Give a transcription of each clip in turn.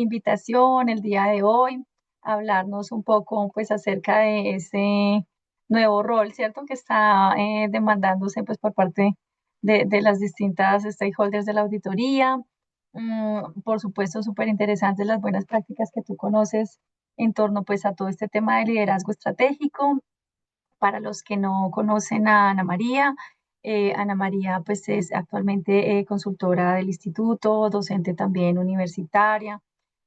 invitación el día de hoy, a hablarnos un poco pues acerca de ese nuevo rol, ¿cierto? Que está demandándose pues por parte de las distintas stakeholders de la auditoría. Por supuesto, súper interesantes las buenas prácticas que tú conoces en torno pues a todo este tema de liderazgo estratégico. Para los que no conocen a Ana María pues es actualmente consultora del instituto, docente también universitaria,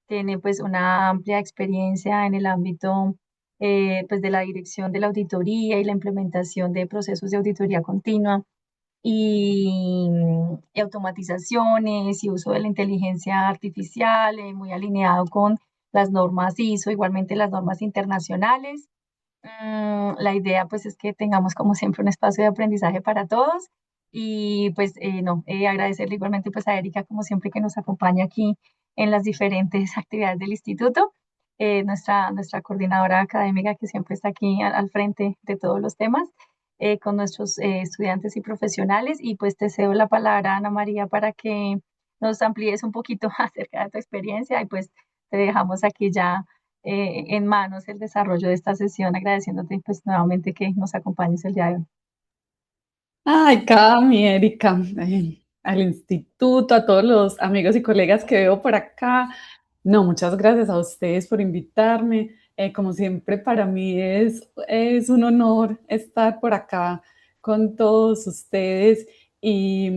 tiene pues una amplia experiencia en el ámbito pues de la dirección de la auditoría y la implementación de procesos de auditoría continua y automatizaciones y uso de la inteligencia artificial, muy alineado con las normas ISO, igualmente las normas internacionales. La idea pues es que tengamos como siempre un espacio de aprendizaje para todos y pues no, agradecerle igualmente pues a Erika como siempre que nos acompaña aquí en las diferentes actividades del instituto, nuestra coordinadora académica que siempre está aquí al frente de todos los temas con nuestros estudiantes y profesionales y pues te cedo la palabra Ana María para que nos amplíes un poquito acerca de tu experiencia y pues te dejamos aquí ya en manos el desarrollo de esta sesión, agradeciéndote pues nuevamente que nos acompañes el día de hoy. Ay, Cami, Erika, al instituto, a todos los amigos y colegas que veo por acá. No, muchas gracias a ustedes por invitarme. Como siempre, para mí es un honor estar por acá con todos ustedes y,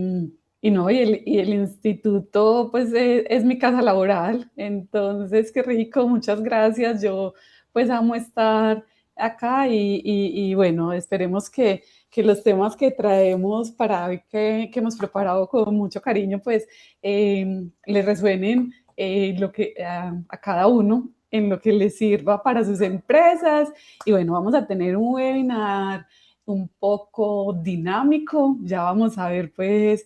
y no, y el instituto pues es mi casa laboral. Entonces, qué rico, muchas gracias. Yo pues amo estar acá y bueno, esperemos que los temas que traemos para hoy, que hemos preparado con mucho cariño, pues les resuenen a cada uno en lo que les sirva para sus empresas. Y bueno, vamos a tener un webinar un poco dinámico. Ya vamos a ver, pues,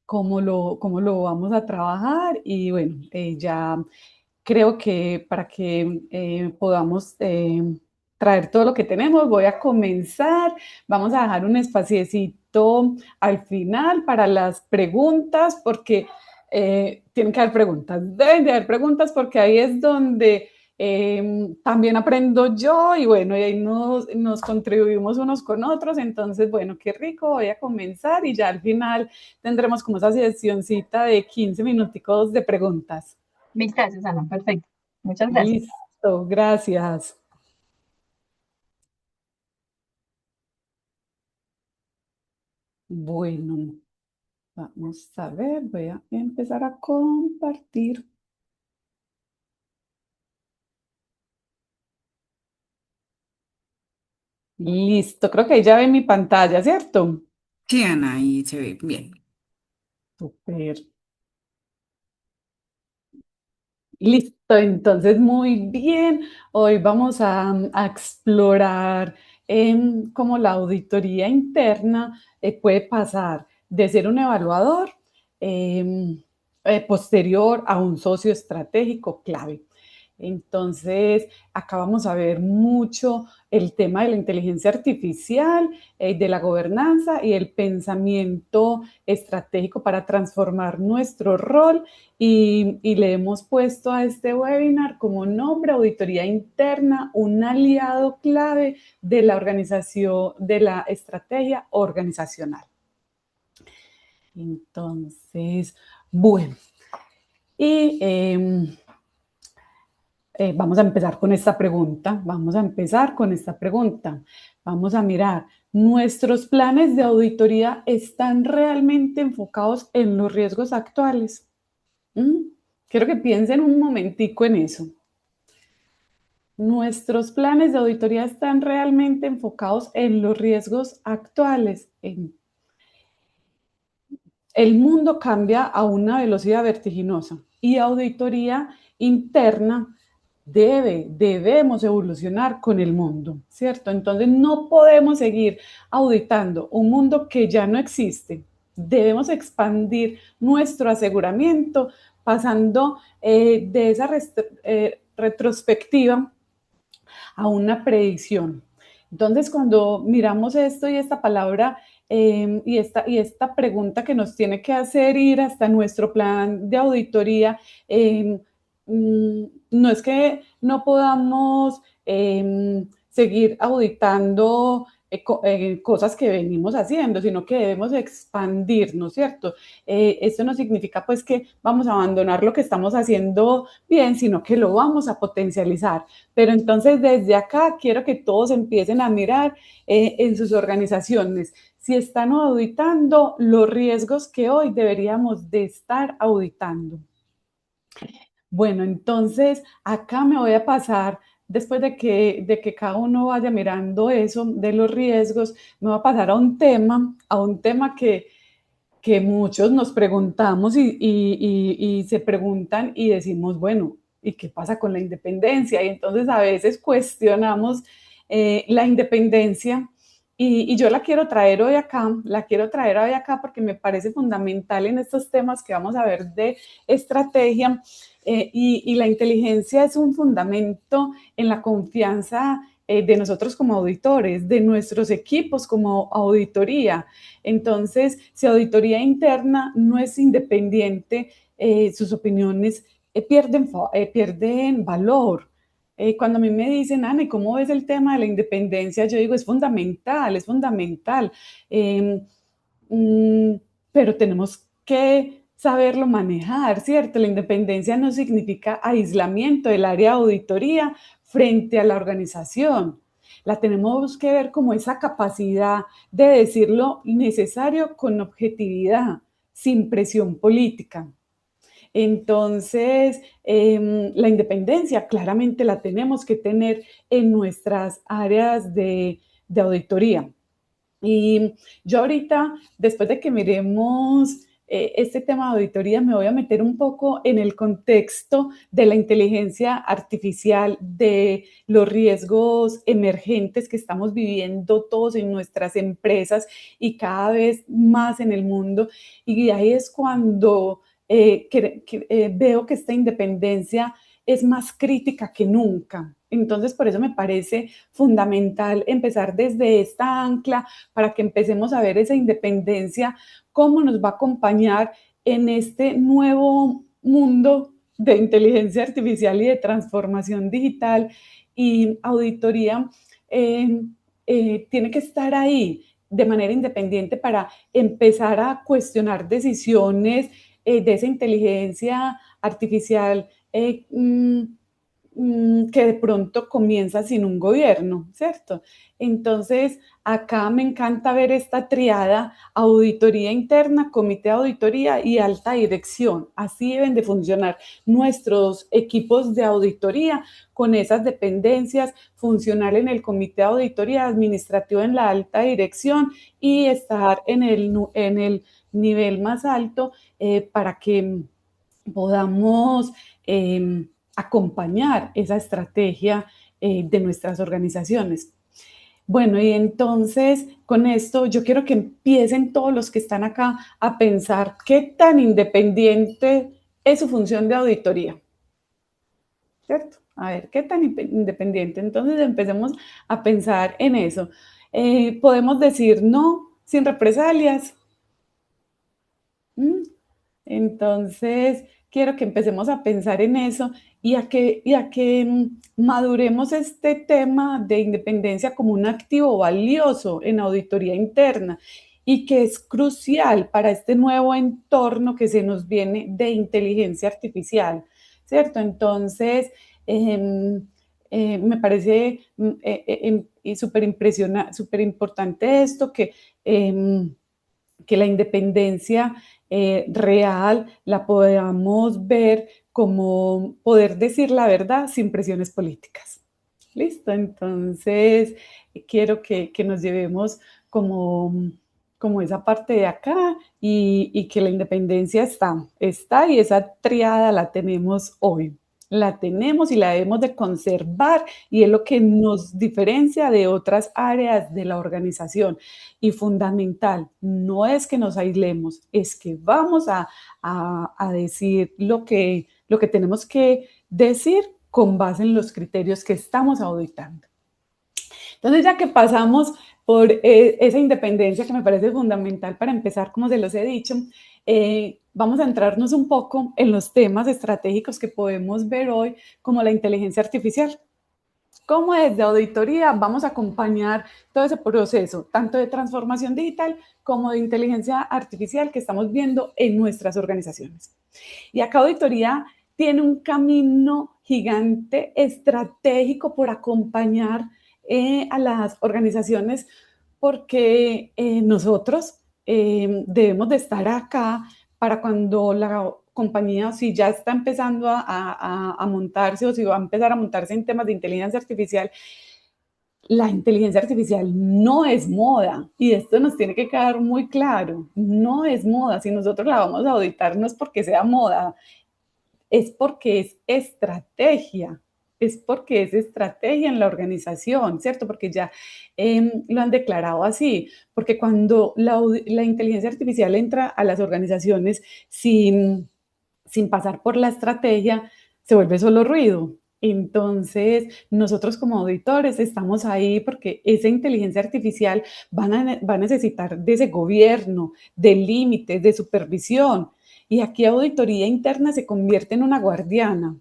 cómo lo vamos a trabajar. Y bueno, ya creo que para que podamos traer todo lo que tenemos, voy a comenzar. Vamos a dejar un espaciecito al final para las preguntas, porque tienen que haber preguntas, deben de haber preguntas, porque ahí es donde también aprendo yo y bueno, y ahí nos contribuimos unos con otros. Entonces, bueno, qué rico, voy a comenzar y ya al final tendremos como esa sesioncita de 15 minuticos de preguntas. Mil gracias, Ana, perfecto. Muchas gracias. Listo, gracias. Bueno, vamos a ver, voy a empezar a compartir. Listo, creo que ahí ya ve mi pantalla, ¿cierto? Sí, Ana, ahí se ve bien. Super. Listo, entonces muy bien. Hoy vamos a explorar cómo la auditoría interna puede pasar de ser un evaluador em, posterior a un socio estratégico clave. Entonces, acá vamos a ver mucho el tema de la inteligencia artificial, de la gobernanza y el pensamiento estratégico para transformar nuestro rol y le hemos puesto a este webinar como nombre Auditoría Interna, un aliado clave de la organización, de la estrategia organizacional. Entonces, bueno, y vamos a empezar con esta pregunta. Vamos a empezar con esta pregunta. Vamos a mirar, ¿nuestros planes de auditoría están realmente enfocados en los riesgos actuales? Quiero que piensen un momentico en eso. ¿Nuestros planes de auditoría están realmente enfocados en los riesgos actuales? El mundo cambia a una velocidad vertiginosa y auditoría interna debemos evolucionar con el mundo, ¿cierto? Entonces no podemos seguir auditando un mundo que ya no existe. Debemos expandir nuestro aseguramiento pasando de esa retrospectiva a una predicción. Entonces, cuando miramos esto y esta palabra y esta pregunta que nos tiene que hacer ir hasta nuestro plan de auditoría, no es que no podamos seguir auditando cosas que venimos haciendo, sino que debemos expandirnos, ¿cierto? Esto no significa pues que vamos a abandonar lo que estamos haciendo bien, sino que lo vamos a potencializar. Pero entonces desde acá quiero que todos empiecen a mirar en sus organizaciones si están auditando los riesgos que hoy deberíamos de estar auditando. Bueno, entonces acá me voy a pasar, después de que cada uno vaya mirando eso de los riesgos, me voy a pasar a un tema que muchos nos preguntamos y se preguntan y decimos, bueno, ¿y qué pasa con la independencia? Y entonces a veces cuestionamos la independencia y yo la quiero traer hoy acá porque me parece fundamental en estos temas que vamos a ver de estrategia. Y la inteligencia es un fundamento en la confianza de nosotros como auditores, de nuestros equipos como auditoría. Entonces, si auditoría interna no es independiente, sus opiniones pierden valor. Cuando a mí me dicen, Ana, ¿y cómo ves el tema de la independencia? Yo digo, es fundamental, es fundamental. Eh, mm, pero tenemos que saberlo manejar, ¿cierto? La independencia no significa aislamiento del área de auditoría frente a la organización. La tenemos que ver como esa capacidad de decir lo necesario con objetividad, sin presión política. Entonces, la independencia claramente la tenemos que tener en nuestras áreas de auditoría. Y yo ahorita, después de que miremos este tema de auditoría, me voy a meter un poco en el contexto de la inteligencia artificial, de los riesgos emergentes que estamos viviendo todos en nuestras empresas y cada vez más en el mundo. Y ahí es cuando veo que esta independencia es más crítica que nunca. Entonces, por eso me parece fundamental empezar desde esta ancla para que empecemos a ver esa independencia, cómo nos va a acompañar en este nuevo mundo de inteligencia artificial y de transformación digital. Y auditoría tiene que estar ahí de manera independiente para empezar a cuestionar decisiones de esa inteligencia artificial que de pronto comienza sin un gobierno, ¿cierto? Entonces, acá me encanta ver esta triada, auditoría interna, comité de auditoría y alta dirección. Así deben de funcionar nuestros equipos de auditoría con esas dependencias, funcionar en el comité de auditoría, administrativo en la alta dirección y estar en el nivel más alto para que podamos acompañar esa estrategia de nuestras organizaciones. Bueno, y entonces con esto yo quiero que empiecen todos los que están acá a pensar qué tan independiente es su función de auditoría, ¿cierto? A ver, ¿qué tan independiente? Entonces empecemos a pensar en eso. Podemos decir no sin represalias. Entonces, quiero que empecemos a pensar en eso y a que maduremos este tema de independencia como un activo valioso en auditoría interna y que es crucial para este nuevo entorno que se nos viene de inteligencia artificial, ¿cierto? Entonces, me parece súper importante esto, que la independencia real la podamos ver como poder decir la verdad sin presiones políticas. ¿Listo? Entonces, quiero que nos llevemos como esa parte de acá y que la independencia está y esa triada la tenemos hoy. La tenemos y la debemos de conservar y es lo que nos diferencia de otras áreas de la organización. Y fundamental, no es que nos aislemos, es que vamos a decir lo que tenemos que decir con base en los criterios que estamos auditando. Entonces, ya que pasamos por esa independencia que me parece fundamental para empezar, como se los he dicho. Vamos a entrarnos un poco en los temas estratégicos que podemos ver hoy, como la inteligencia artificial. Cómo desde auditoría vamos a acompañar todo ese proceso, tanto de transformación digital como de inteligencia artificial que estamos viendo en nuestras organizaciones. Y acá auditoría tiene un camino gigante estratégico por acompañar a las organizaciones, porque nosotros debemos de estar acá para cuando la compañía, si ya está empezando a montarse o si va a empezar a montarse en temas de inteligencia artificial. La inteligencia artificial no es moda, y esto nos tiene que quedar muy claro. No es moda. Si nosotros la vamos a auditar, no es porque sea moda, es porque es porque es estrategia en la organización, ¿cierto? Porque ya lo han declarado así, porque cuando la inteligencia artificial entra a las organizaciones sin pasar por la estrategia, se vuelve solo ruido. Entonces, nosotros como auditores estamos ahí porque esa inteligencia artificial va a necesitar de ese gobierno, de límites, de supervisión. Y aquí auditoría interna se convierte en una guardiana,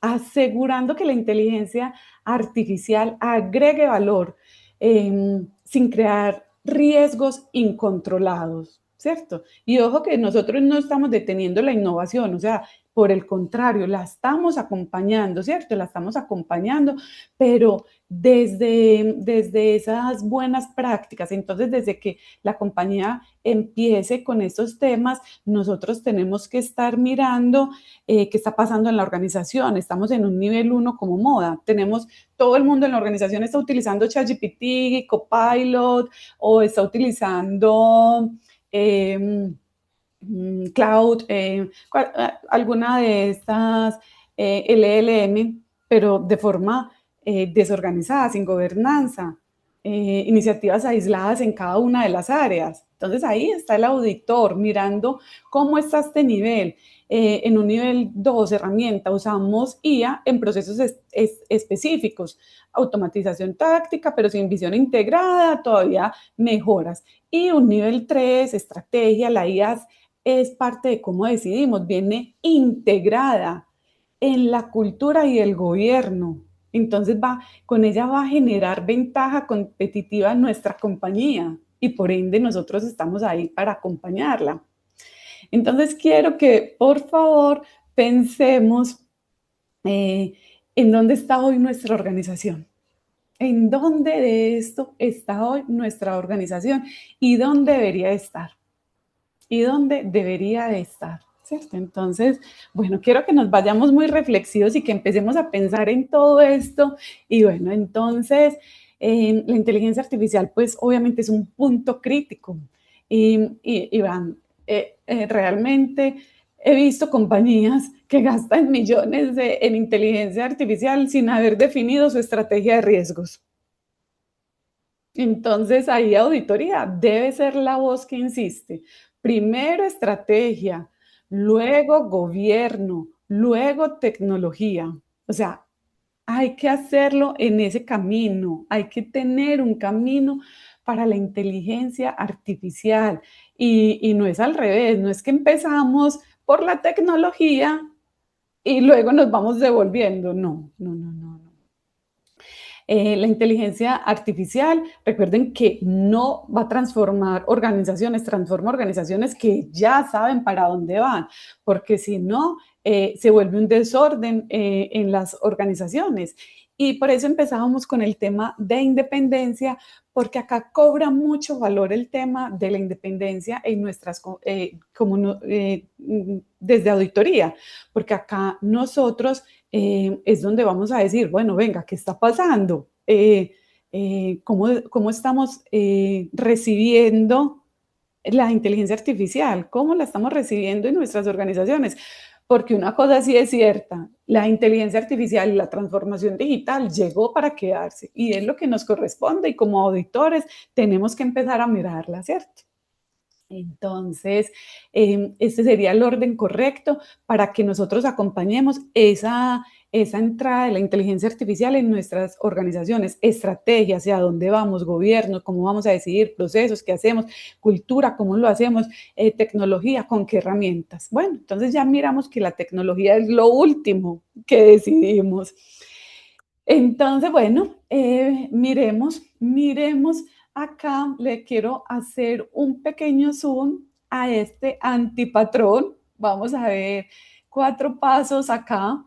asegurando que la inteligencia artificial agregue valor sin crear riesgos incontrolados, ¿cierto? Y ojo que nosotros no estamos deteniendo la innovación, o sea, por el contrario, la estamos acompañando, ¿cierto? La estamos acompañando, pero desde esas buenas prácticas. Entonces, desde que la compañía empiece con estos temas, nosotros tenemos que estar mirando qué está pasando en la organización. Estamos en un nivel 1 como moda. Tenemos todo el mundo en la organización está utilizando ChatGPT, Copilot, o está utilizando Cloud, alguna de estas LLM, pero de forma desorganizada, sin gobernanza, iniciativas aisladas en cada una de las áreas. Entonces ahí está el auditor mirando cómo está este nivel. En un nivel 2, herramienta, usamos IA en procesos específicos, automatización táctica, pero sin visión integrada, todavía mejoras. Y un nivel 3, estrategia, la IA es parte de cómo decidimos, viene integrada en la cultura y el gobierno. Entonces con ella va a generar ventaja competitiva en nuestra compañía y por ende nosotros estamos ahí para acompañarla. Entonces quiero que por favor pensemos en dónde está hoy nuestra organización. ¿En dónde de esto está hoy nuestra organización? ¿Y dónde debería estar? ¿Y dónde debería de estar? ¿Cierto? Entonces, bueno, quiero que nos vayamos muy reflexivos y que empecemos a pensar en todo esto. Y bueno, entonces, la inteligencia artificial, pues obviamente es un punto crítico. Y van, realmente he visto compañías que gastan millones en inteligencia artificial sin haber definido su estrategia de riesgos. Entonces, ahí auditoría debe ser la voz que insiste. Primero estrategia, luego gobierno, luego tecnología. O sea, hay que hacerlo en ese camino, hay que tener un camino para la inteligencia artificial. Y no es al revés, no es que empezamos por la tecnología y luego nos vamos devolviendo. No, no, no, no. La inteligencia artificial, recuerden que no va a transformar organizaciones, transforma organizaciones que ya saben para dónde van, porque si no, se vuelve un desorden en las organizaciones. Y por eso empezábamos con el tema de independencia, porque acá cobra mucho valor el tema de la independencia en nuestras, desde auditoría, porque acá nosotros es donde vamos a decir, bueno, venga, ¿qué está pasando? ¿Cómo estamos recibiendo la inteligencia artificial? ¿Cómo la estamos recibiendo en nuestras organizaciones? Porque una cosa sí es cierta, la inteligencia artificial y la transformación digital llegó para quedarse y es lo que nos corresponde y como auditores tenemos que empezar a mirarla, ¿cierto? Entonces, este sería el orden correcto para que nosotros acompañemos esa entrada de la inteligencia artificial en nuestras organizaciones, estrategias, hacia dónde vamos, gobierno, cómo vamos a decidir, procesos, qué hacemos, cultura, cómo lo hacemos, tecnología, con qué herramientas. Bueno, entonces ya miramos que la tecnología es lo último que decidimos. Entonces, bueno, miremos acá, le quiero hacer un pequeño zoom a este antipatrón. Vamos a ver 4 pasos acá.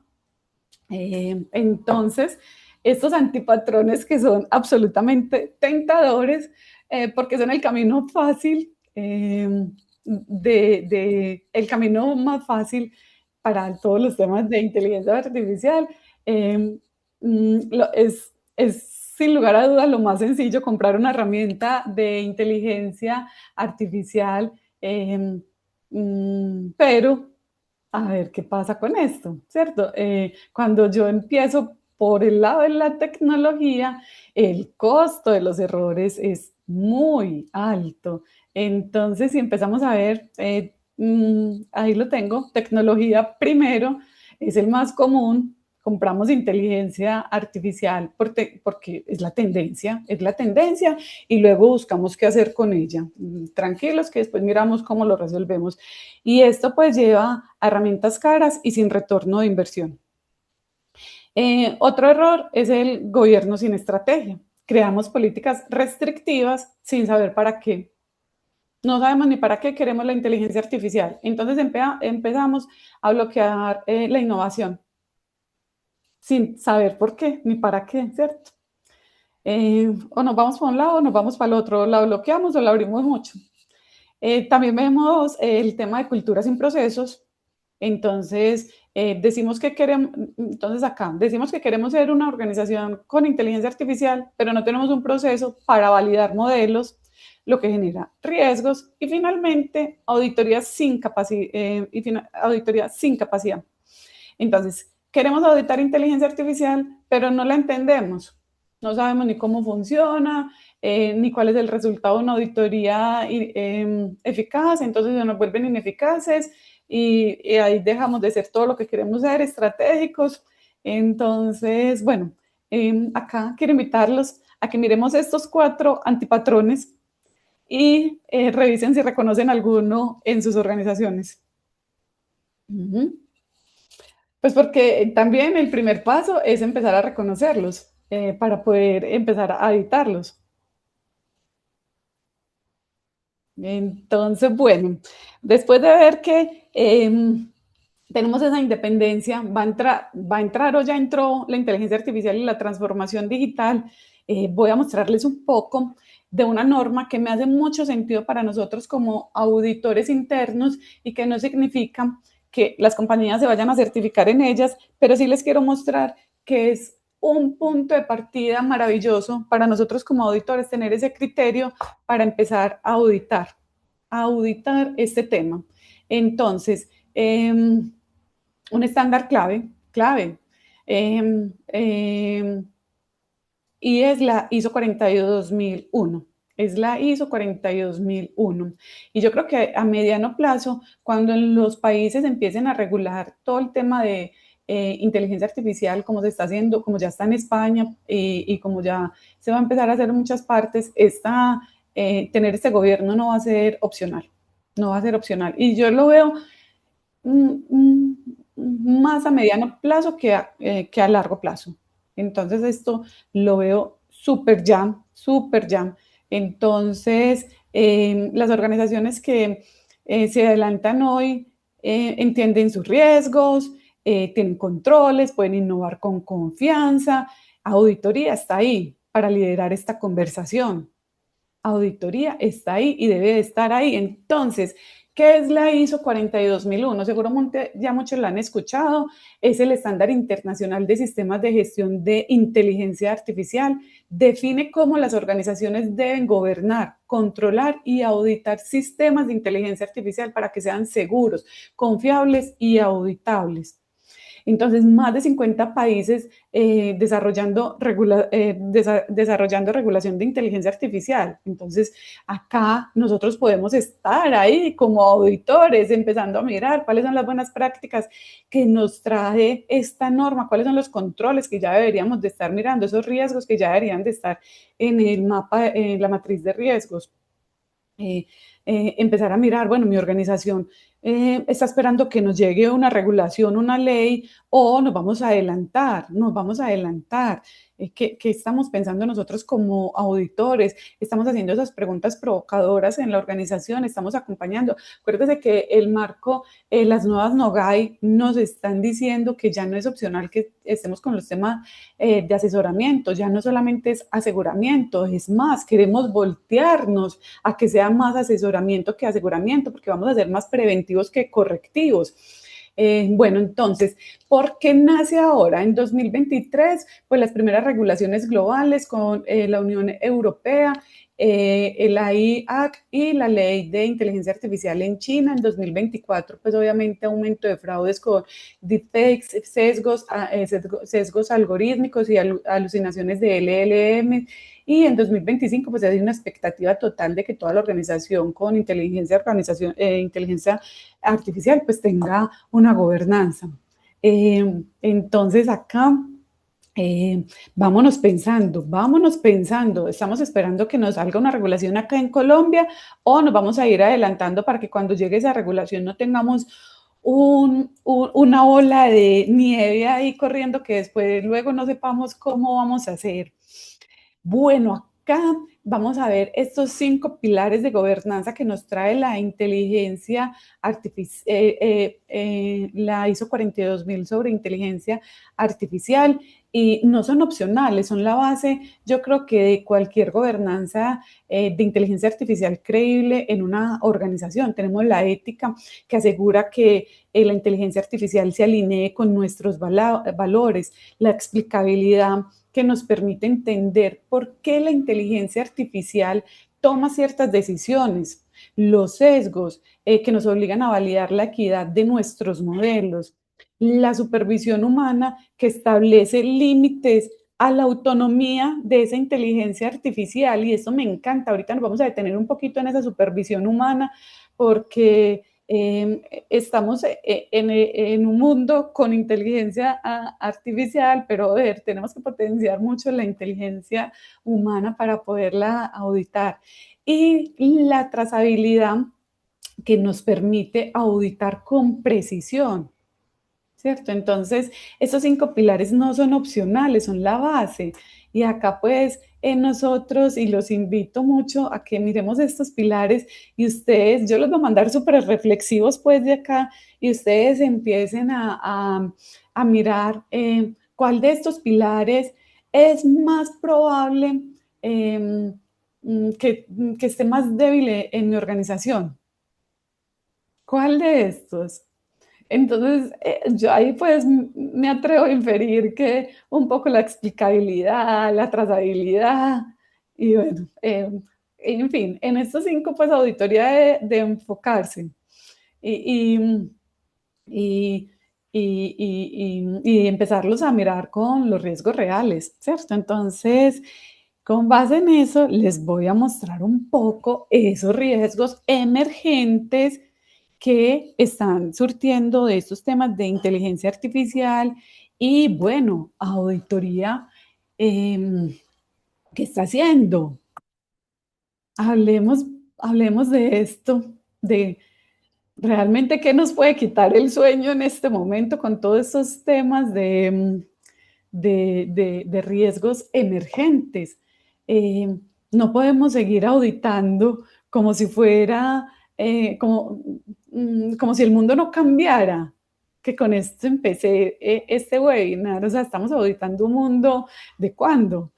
Entonces, estos antipatrones que son absolutamente tentadores, porque son el camino fácil, el camino más fácil para todos los temas de inteligencia artificial. Eh, es sin lugar a dudas lo más sencillo comprar una herramienta de inteligencia artificial, pero a ver qué pasa con esto, ¿cierto? Cuando yo empiezo por el lado de la tecnología, el costo de los errores es muy alto. Entonces, si empezamos a ver, ahí lo tengo, tecnología primero, es el más común. Compramos inteligencia artificial porque es la tendencia y luego buscamos qué hacer con ella. Tranquilos que después miramos cómo lo resolvemos. Y esto pues lleva a herramientas caras y sin retorno de inversión. Otro error es el gobierno sin estrategia. Creamos políticas restrictivas sin saber para qué. No sabemos ni para qué queremos la inteligencia artificial. Entonces empezamos a bloquear la innovación sin saber por qué ni para qué, ¿cierto? O nos vamos para un lado o nos vamos para el otro, la bloqueamos o la abrimos mucho. También vemos el tema de cultura sin procesos. Entonces, decimos que queremos, entonces acá, decimos que queremos ser una organización con inteligencia artificial, pero no tenemos un proceso para validar modelos, lo que genera riesgos y finalmente auditoría sin capacidad. Entonces, queremos auditar inteligencia artificial, pero no la entendemos. No sabemos ni cómo funciona, ni cuál es el resultado de una auditoría eficaz, entonces se nos vuelven ineficaces y ahí dejamos de ser todo lo que queremos ser, estratégicos. Entonces, bueno, acá quiero invitarlos a que miremos estos 4 antipatrones y revisen si reconocen alguno en sus organizaciones. Pues porque también el primer paso es empezar a reconocerlos para poder empezar a editarlos. Entonces, bueno, después de ver que tenemos esa independencia, va a entrar o ya entró la inteligencia artificial y la transformación digital, voy a mostrarles un poco de una norma que me hace mucho sentido para nosotros como auditores internos y que no significa que las compañías se vayan a certificar en ellas, pero sí les quiero mostrar que es un punto de partida maravilloso para nosotros como auditores tener ese criterio para empezar a auditar este tema. Entonces, un estándar clave, y es la ISO 42001. Es la ISO 42001. Y yo creo que a mediano plazo, cuando en los países empiecen a regular todo el tema de inteligencia artificial, como se está haciendo, como ya está en España y como ya se va a empezar a hacer en muchas partes, tener este gobierno no va a ser opcional. No va a ser opcional. Y yo lo veo más a mediano plazo que a largo plazo. Entonces esto lo veo súper ya, súper ya. Entonces, las organizaciones que se adelantan hoy entienden sus riesgos, tienen controles, pueden innovar con confianza. Auditoría está ahí para liderar esta conversación. Auditoría está ahí y debe de estar ahí. Entonces, ¿qué es la ISO 42001? Seguramente ya muchos la han escuchado. Es el estándar internacional de sistemas de gestión de inteligencia artificial. Define cómo las organizaciones deben gobernar, controlar y auditar sistemas de inteligencia artificial para que sean seguros, confiables y auditables. Entonces, más de 50 países desarrollando regulación de inteligencia artificial. Entonces, acá nosotros podemos estar ahí como auditores, empezando a mirar cuáles son las buenas prácticas que nos trae esta norma, cuáles son los controles que ya deberíamos de estar mirando, esos riesgos que ya deberían de estar en el mapa, en la matriz de riesgos. Empezar a mirar, bueno, mi organización está esperando que nos llegue una regulación, una ley, o nos vamos a adelantar. ¿Qué estamos pensando nosotros como auditores? Estamos haciendo esas preguntas provocadoras en la organización, estamos acompañando. Acuérdese que el marco, las nuevas NOGAI nos están diciendo que ya no es opcional que estemos con los temas de asesoramiento, ya no solamente es aseguramiento, es más, queremos voltearnos a que sea más asesoramiento que aseguramiento, porque vamos a ser más preventivos que correctivos. Bueno, entonces, ¿por qué nace ahora? En 2023, pues las primeras regulaciones globales con la Unión Europea, la AI y la ley de inteligencia artificial en China. En 2024, pues obviamente aumento de fraudes con deepfakes, sesgos algorítmicos y alucinaciones de LLM. Y en 2025, pues hay una expectativa total de que toda la organización con inteligencia artificial, pues tenga una gobernanza. Entonces acá, vámonos pensando, estamos esperando que nos salga una regulación acá en Colombia o nos vamos a ir adelantando para que cuando llegue esa regulación no tengamos una ola de nieve ahí corriendo que después luego no sepamos cómo vamos a hacer. Bueno, acá vamos a ver estos 5 pilares de gobernanza que nos trae la inteligencia artificial, la ISO 42000 sobre inteligencia artificial, y no son opcionales, son la base, yo creo que de cualquier gobernanza de inteligencia artificial creíble en una organización. Tenemos la ética que asegura que la inteligencia artificial se alinee con nuestros valores, la explicabilidad que nos permite entender por qué la inteligencia artificial toma ciertas decisiones, los sesgos que nos obligan a validar la equidad de nuestros modelos, la supervisión humana que establece límites a la autonomía de esa inteligencia artificial, y eso me encanta. Ahorita nos vamos a detener un poquito en esa supervisión humana porque estamos en un mundo con inteligencia artificial, pero tenemos que potenciar mucho la inteligencia humana para poderla auditar. Y la trazabilidad que nos permite auditar con precisión, ¿cierto? Entonces, estos 5 pilares no son opcionales, son la base. Y acá pues nosotros, y los invito mucho a que miremos estos pilares y ustedes, yo los voy a mandar súper reflexivos pues de acá, y ustedes empiecen a mirar cuál de estos pilares es más probable que esté más débil en mi organización. ¿Cuál de estos? Entonces, yo ahí pues me atrevo a inferir que un poco la explicabilidad, la trazabilidad y bueno, en fin, en estos 5 pues auditoría de enfocarse y, y, y empezarlos a mirar con los riesgos reales, ¿cierto? Entonces, con base en eso, les voy a mostrar un poco esos riesgos emergentes que están surtiendo de estos temas de inteligencia artificial y, bueno, auditoría, ¿qué está haciendo? Hablemos de esto, de realmente qué nos puede quitar el sueño en este momento con todos estos temas de riesgos emergentes. No podemos seguir auditando como si fuera, como si el mundo no cambiara, que con esto empecé este webinar, o sea, estamos auditando un mundo de cuándo.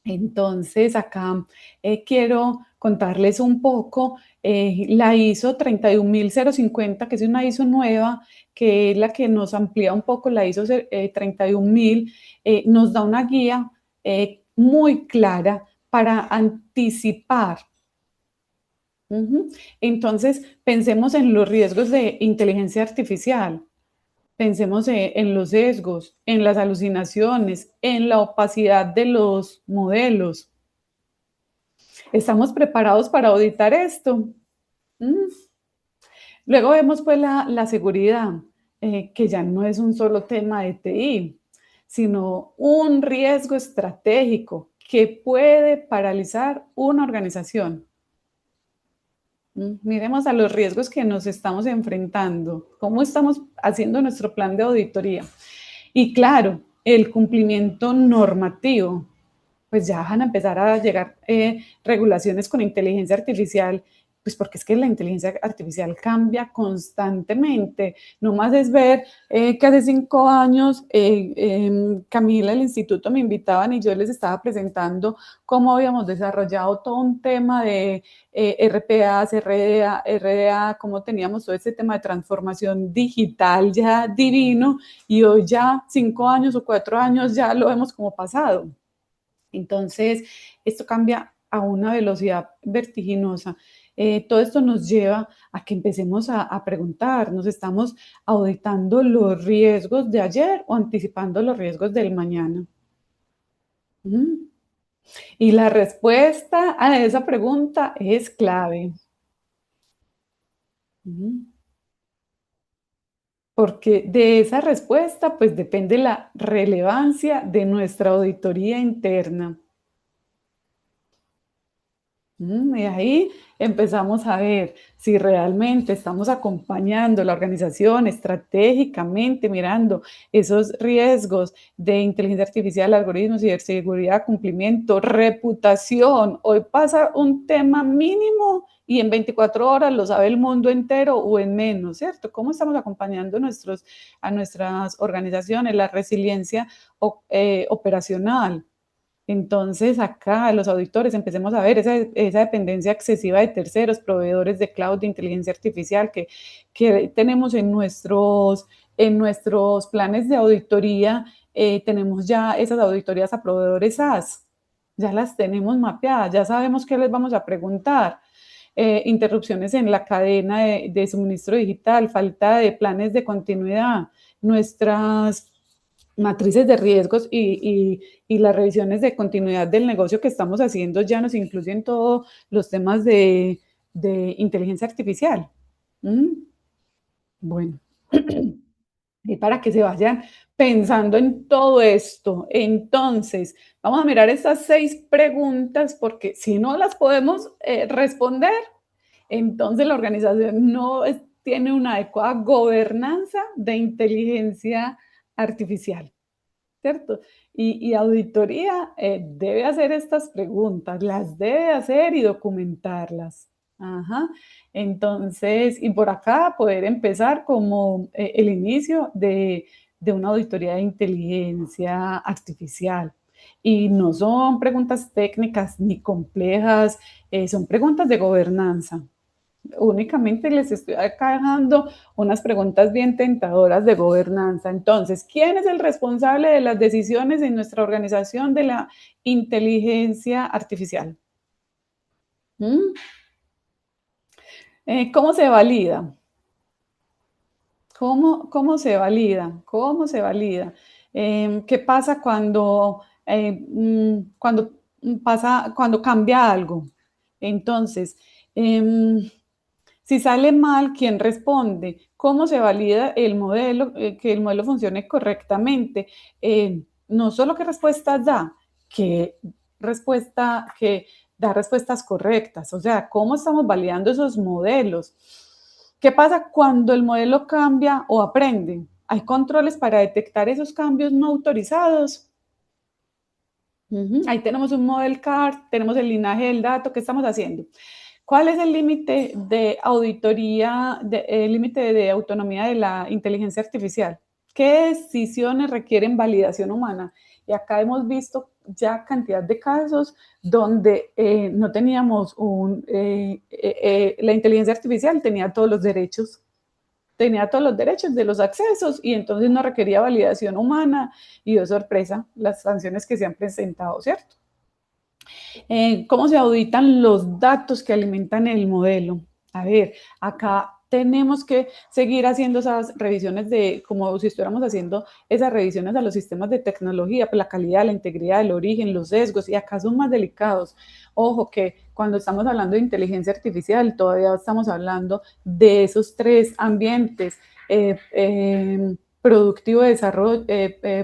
Entonces, acá quiero contarles un poco la ISO 31050, que es una ISO nueva, que es la que nos amplía un poco la ISO 31000, nos da una guía muy clara para anticipar. Entonces, pensemos en los riesgos de inteligencia artificial. Pensemos en los sesgos, en las alucinaciones, en la opacidad de los modelos. ¿Estamos preparados para auditar esto? Luego vemos pues la seguridad, que ya no es un solo tema de TI, sino un riesgo estratégico que puede paralizar una organización. Miremos a los riesgos que nos estamos enfrentando, cómo estamos haciendo nuestro plan de auditoría. Y claro, el cumplimiento normativo, pues ya van a empezar a llegar regulaciones con inteligencia artificial, pues porque es que la inteligencia artificial cambia constantemente. No más es ver que hace 5 años Camila del instituto me invitaban y yo les estaba presentando cómo habíamos desarrollado todo un tema de RPAs, RDA, cómo teníamos todo ese tema de transformación digital ya divino, y hoy ya 5 años o 4 años ya lo vemos como pasado. Entonces, esto cambia a una velocidad vertiginosa. Todo esto nos lleva a que empecemos a preguntar, ¿nos estamos auditando los riesgos de ayer o anticipando los riesgos del mañana? Y la respuesta a esa pregunta es clave. Porque de esa respuesta, pues depende la relevancia de nuestra auditoría interna. Y ahí empezamos a ver si realmente estamos acompañando la organización estratégicamente, mirando esos riesgos de inteligencia artificial, algoritmos, ciberseguridad, cumplimiento, reputación. Hoy pasa un tema mínimo y en 24 horas lo sabe el mundo entero o en menos, ¿cierto? ¿Cómo estamos acompañando a nuestras organizaciones, la resiliencia operacional? Entonces, acá los auditores empecemos a ver esa dependencia excesiva de terceros, proveedores de cloud, de inteligencia artificial que tenemos en nuestros planes de auditoría. Tenemos ya esas auditorías a proveedores SaaS, ya las tenemos mapeadas, ya sabemos qué les vamos a preguntar. Interrupciones en la cadena de suministro digital, falta de planes de continuidad, nuestras matrices de riesgos y las revisiones de continuidad del negocio que estamos haciendo ya nos incluyen todos los temas de inteligencia artificial. Bueno, y para que se vayan pensando en todo esto, entonces vamos a mirar estas 6 preguntas, porque si no las podemos responder, entonces la organización no tiene una adecuada gobernanza de inteligencia artificial, ¿cierto? Y auditoría debe hacer estas preguntas, las debe hacer y documentarlas. Ajá. Entonces, y por acá poder empezar como el inicio de una auditoría de inteligencia artificial. Y no son preguntas técnicas ni complejas, son preguntas de gobernanza. Únicamente les estoy acá dejando unas preguntas bien tentadoras de gobernanza. Entonces, ¿quién es el responsable de las decisiones en nuestra organización de la inteligencia artificial? ¿Cómo se valida? ¿Cómo se valida? ¿Cómo se valida? ¿Qué pasa cuando cambia algo? Entonces, si sale mal, ¿quién responde? ¿Cómo se valida el modelo, que el modelo funcione correctamente? No solo qué respuestas da, que da respuestas correctas. O sea, ¿cómo estamos validando esos modelos? ¿Qué pasa cuando el modelo cambia o aprende? ¿Hay controles para detectar esos cambios no autorizados? Ahí tenemos un model card, tenemos el linaje del dato. ¿Qué estamos haciendo? ¿Cuál es el límite de auditoría, el límite de autonomía de la inteligencia artificial? ¿Qué decisiones requieren validación humana? Y acá hemos visto ya cantidad de casos donde no teníamos la inteligencia artificial tenía todos los derechos de los accesos y entonces no requería validación humana y de sorpresa las sanciones que se han presentado, ¿cierto? ¿Cómo se auditan los datos que alimentan el modelo? A ver, acá tenemos que seguir haciendo esas revisiones como si estuviéramos haciendo esas revisiones a los sistemas de tecnología, pues la calidad, la integridad, el origen, los sesgos, y acá son más delicados. Ojo que cuando estamos hablando de inteligencia artificial, todavía estamos hablando de esos tres ambientes, productivo, desarrollo,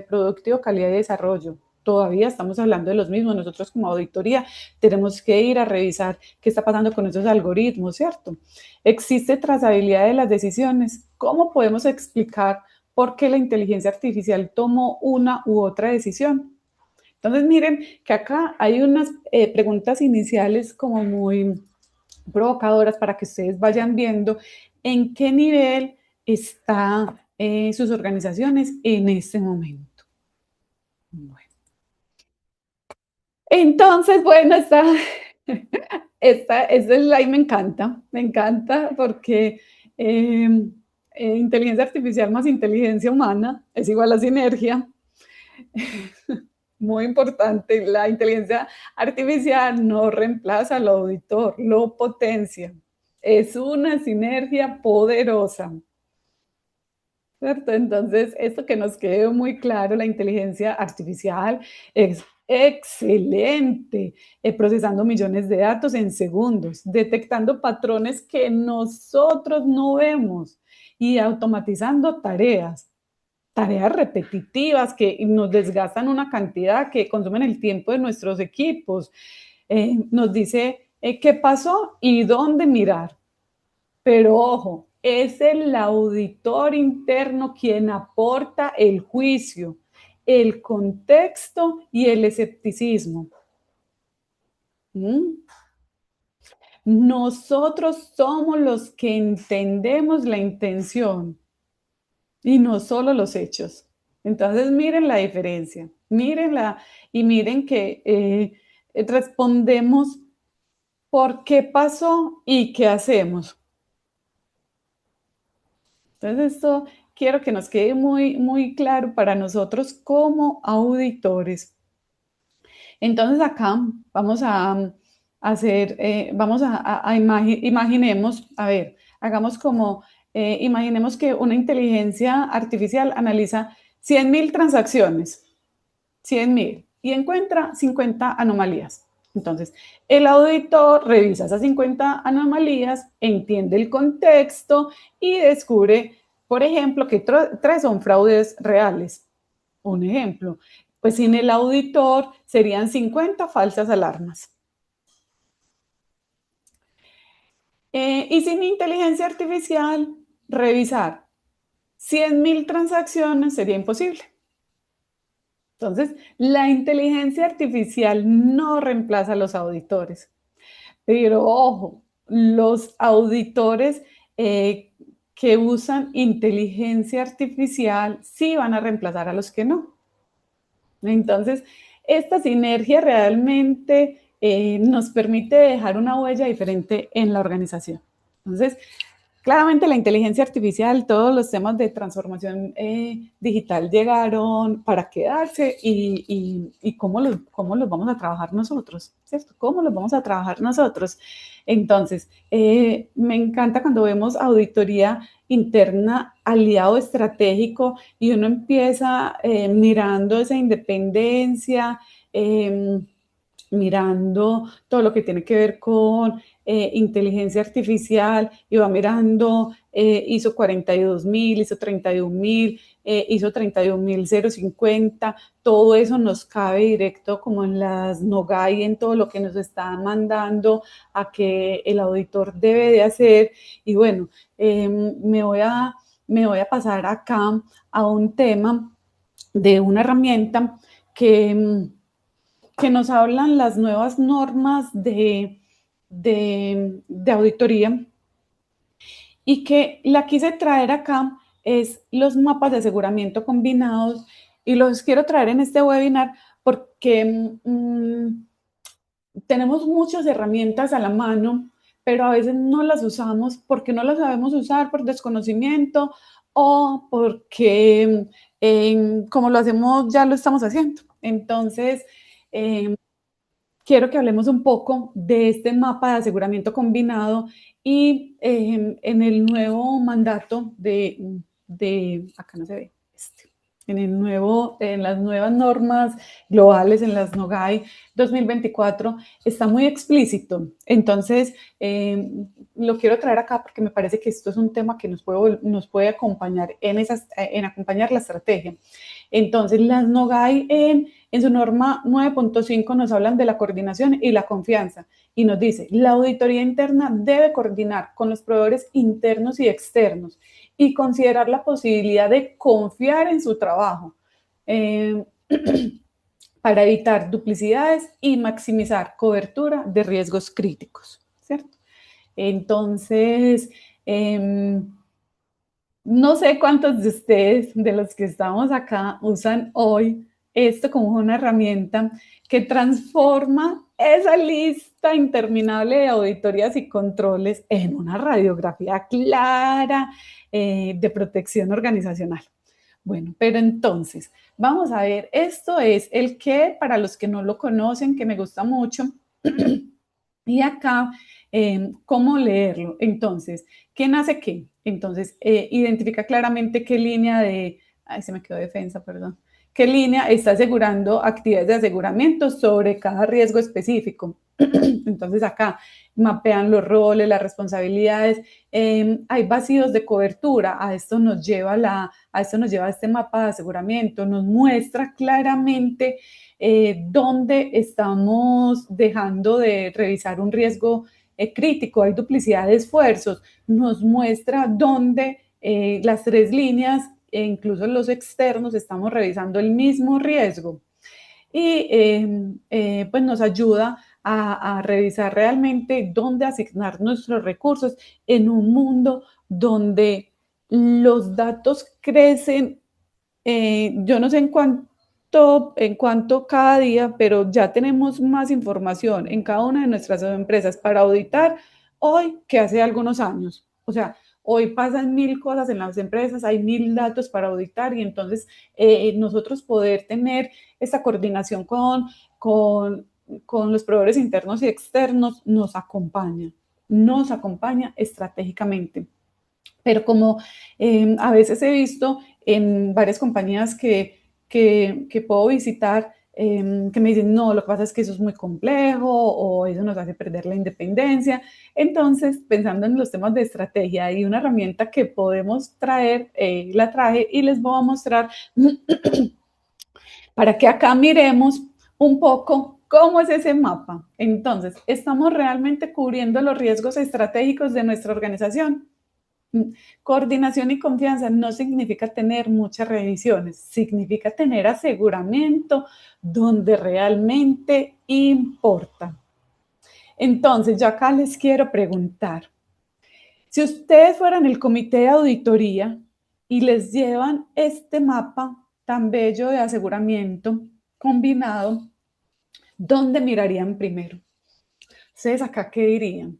productivo, calidad y desarrollo. Todavía estamos hablando de los mismos. Nosotros como auditoría tenemos que ir a revisar qué está pasando con esos algoritmos, ¿cierto? ¿Existe trazabilidad de las decisiones? ¿Cómo podemos explicar por qué la inteligencia artificial tomó una u otra decisión? Entonces, miren que acá hay unas preguntas iniciales como muy provocadoras para que ustedes vayan viendo en qué nivel están sus organizaciones en este momento. Bueno. Entonces, bueno, esta slide me encanta porque inteligencia artificial más inteligencia humana es igual a sinergia. Muy importante, la inteligencia artificial no reemplaza al auditor, lo potencia. Es una sinergia poderosa, ¿cierto? Entonces, esto que nos quede muy claro, la inteligencia artificial es excelente, procesando millones de datos en segundos, detectando patrones que nosotros no vemos y automatizando tareas repetitivas que nos desgastan una cantidad, que consumen el tiempo de nuestros equipos. Nos dice qué pasó y dónde mirar. Pero ojo, es el auditor interno quien aporta el juicio, el contexto y el escepticismo. Nosotros somos los que entendemos la intención y no solo los hechos. Entonces, miren la diferencia, mírenla y miren que respondemos por qué pasó y qué hacemos. Entonces, esto quiero que nos quede muy, muy claro para nosotros como auditores. Entonces, acá vamos a hacer, imaginemos, a ver, hagamos como, imaginemos que una inteligencia artificial analiza 100.000 transacciones, 100.000, y encuentra 50 anomalías. Entonces, el auditor revisa esas 50 anomalías, entiende el contexto y descubre, por ejemplo, que 3 son fraudes reales. Un ejemplo, pues sin el auditor serían 50 falsas alarmas. Y sin inteligencia artificial, revisar 100.000 transacciones sería imposible. Entonces, la inteligencia artificial no reemplaza a los auditores. Pero ojo, los auditores que usan inteligencia artificial sí van a reemplazar a los que no. Entonces, esta sinergia realmente nos permite dejar una huella diferente en la organización. Entonces, claramente la inteligencia artificial, todos los temas de transformación digital llegaron para quedarse y cómo los vamos a trabajar nosotros, ¿cierto? ¿Cómo los vamos a trabajar nosotros? Entonces, me encanta cuando vemos auditoría interna, aliado estratégico, y uno empieza mirando esa independencia, mirando todo lo que tiene que ver con inteligencia artificial, y va mirando ISO 42000, ISO 31000, ISO 31050, todo eso nos cabe directo como en las NOGAI, en todo lo que nos están mandando a que el auditor debe de hacer. Y bueno, me voy a pasar acá a un tema de una herramienta que nos hablan las nuevas normas de auditoría, y que la quise traer acá es los mapas de aseguramiento combinados, y los quiero traer en este webinar porque tenemos muchas herramientas a la mano, pero a veces no las usamos porque no las sabemos usar por desconocimiento o porque como lo hacemos ya lo estamos haciendo. Entonces, quiero que hablemos un poco de este mapa de aseguramiento combinado y en el nuevo mandato acá no se ve, en las nuevas normas globales, en las NOGAI 2024, está muy explícito. Entonces, lo quiero traer acá porque me parece que esto es un tema que nos puede acompañar en acompañar la estrategia. Entonces, las NOGAI en su norma 9.5 nos hablan de la coordinación y la confianza y nos dice, la auditoría interna debe coordinar con los proveedores internos y externos y considerar la posibilidad de confiar en su trabajo para evitar duplicidades y maximizar cobertura de riesgos críticos, ¿cierto? Entonces, no sé cuántos de ustedes, de los que estamos acá, usan hoy esto como una herramienta que transforma esa lista interminable de auditorías y controles en una radiografía clara de protección organizacional. Bueno, pero entonces, vamos a ver, esto es el que, para los que no lo conocen, que me gusta mucho, y acá, ¿cómo leerlo? Entonces, ¿quién hace qué? Entonces, identifica claramente qué línea se me quedó defensa, perdón. ¿Qué línea está asegurando actividades de aseguramiento sobre cada riesgo específico? Entonces, acá mapean los roles, las responsabilidades. Hay vacíos de cobertura. A esto nos lleva este mapa de aseguramiento. Nos muestra claramente dónde estamos dejando de revisar un riesgo crítico, hay duplicidad de esfuerzos, nos muestra dónde las tres líneas, e incluso los externos, estamos revisando el mismo riesgo. Y pues nos ayuda a revisar realmente dónde asignar nuestros recursos en un mundo donde los datos crecen, yo no sé en cuánto cada día, pero ya tenemos más información en cada una de nuestras empresas para auditar hoy que hace algunos años. O sea, hoy pasan 1000 cosas en las empresas, hay 1000 datos para auditar y entonces nosotros poder tener esta coordinación con los proveedores internos y externos nos acompaña estratégicamente. Pero como a veces he visto en varias compañías que puedo visitar, que me dicen, no, lo que pasa es que eso es muy complejo o eso nos hace perder la independencia. Entonces, pensando en los temas de estrategia, hay una herramienta que podemos traer, la traje y les voy a mostrar para que acá miremos un poco cómo es ese mapa. Entonces, ¿estamos realmente cubriendo los riesgos estratégicos de nuestra organización? Coordinación y confianza no significa tener muchas revisiones, significa tener aseguramiento donde realmente importa. Entonces, yo acá les quiero preguntar, si ustedes fueran el comité de auditoría y les llevan este mapa tan bello de aseguramiento combinado, ¿dónde mirarían primero? ¿Ustedes acá qué dirían?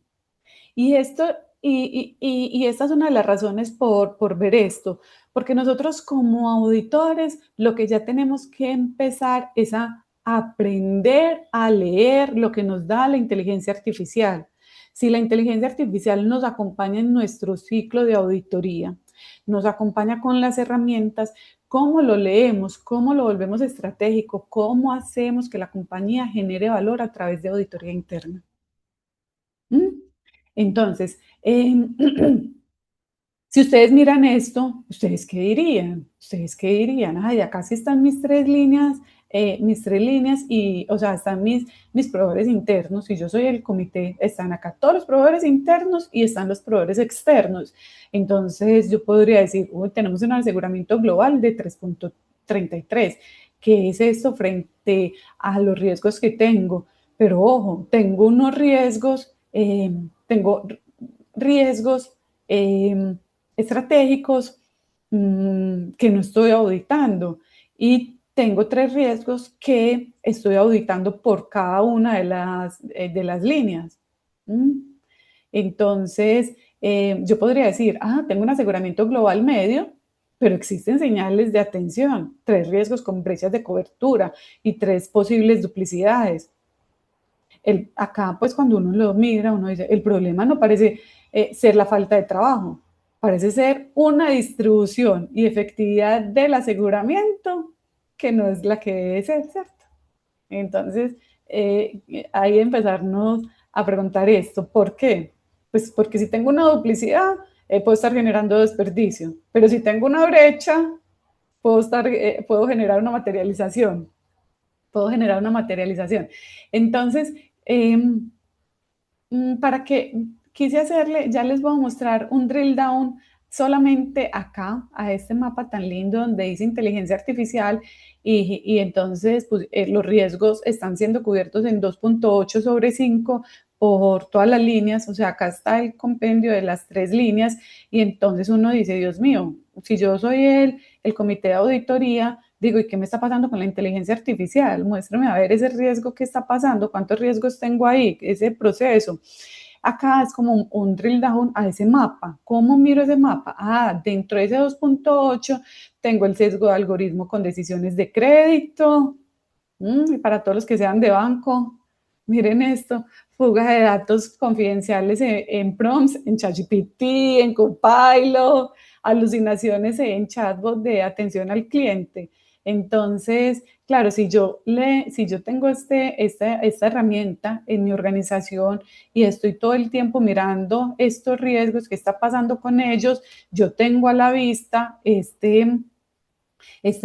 Y esta es una de las razones por ver esto, porque nosotros como auditores lo que ya tenemos que empezar es a aprender a leer lo que nos da la inteligencia artificial. Si la inteligencia artificial nos acompaña en nuestro ciclo de auditoría, nos acompaña con las herramientas, ¿cómo lo leemos? ¿Cómo lo volvemos estratégico? ¿Cómo hacemos que la compañía genere valor a través de auditoría interna? Entonces, si ustedes miran esto, ¿ustedes qué dirían? ¿Ustedes qué dirían? Ay, acá sí están mis tres líneas y, o sea, están mis proveedores internos y yo soy el comité, están acá todos los proveedores internos y están los proveedores externos. Entonces, yo podría decir, uy, tenemos un aseguramiento global de 3.33. ¿Qué es esto frente a los riesgos que tengo? Pero ojo, tengo unos riesgos, tengo riesgos estratégicos que no estoy auditando y tengo tres riesgos que estoy auditando por cada una de las líneas. Entonces, yo podría decir, tengo un aseguramiento global medio, pero existen señales de atención, tres riesgos con brechas de cobertura y tres posibles duplicidades. Acá, pues cuando uno lo mira, uno dice, el problema no parece ser la falta de trabajo, parece ser una distribución y efectividad del aseguramiento que no es la que debe ser, ¿cierto? Entonces, ahí empezarnos a preguntar esto, ¿por qué? Pues porque si tengo una duplicidad, puedo estar generando desperdicio, pero si tengo una brecha, puedo generar una materialización, Entonces, para que quise hacerle, ya les voy a mostrar un drill down solamente acá, a este mapa tan lindo donde dice inteligencia artificial y entonces pues, los riesgos están siendo cubiertos en 2.8/5 por todas las líneas, o sea, acá está el compendio de las 3 líneas y entonces uno dice, Dios mío, si yo soy el comité de auditoría, digo, ¿y qué me está pasando con la inteligencia artificial? Muéstrame a ver ese riesgo que está pasando, cuántos riesgos tengo ahí, ese proceso. Acá es como un drill down a ese mapa. ¿Cómo miro ese mapa? Dentro de ese 2.8 tengo el sesgo de algoritmo con decisiones de crédito. Y para todos los que sean de banco, miren esto, fuga de datos confidenciales en prompts, en ChatGPT, en Copilot, alucinaciones en chatbot de atención al cliente. Entonces, claro, si yo tengo esta herramienta en mi organización y estoy todo el tiempo mirando estos riesgos, qué está pasando con ellos, yo tengo a la vista este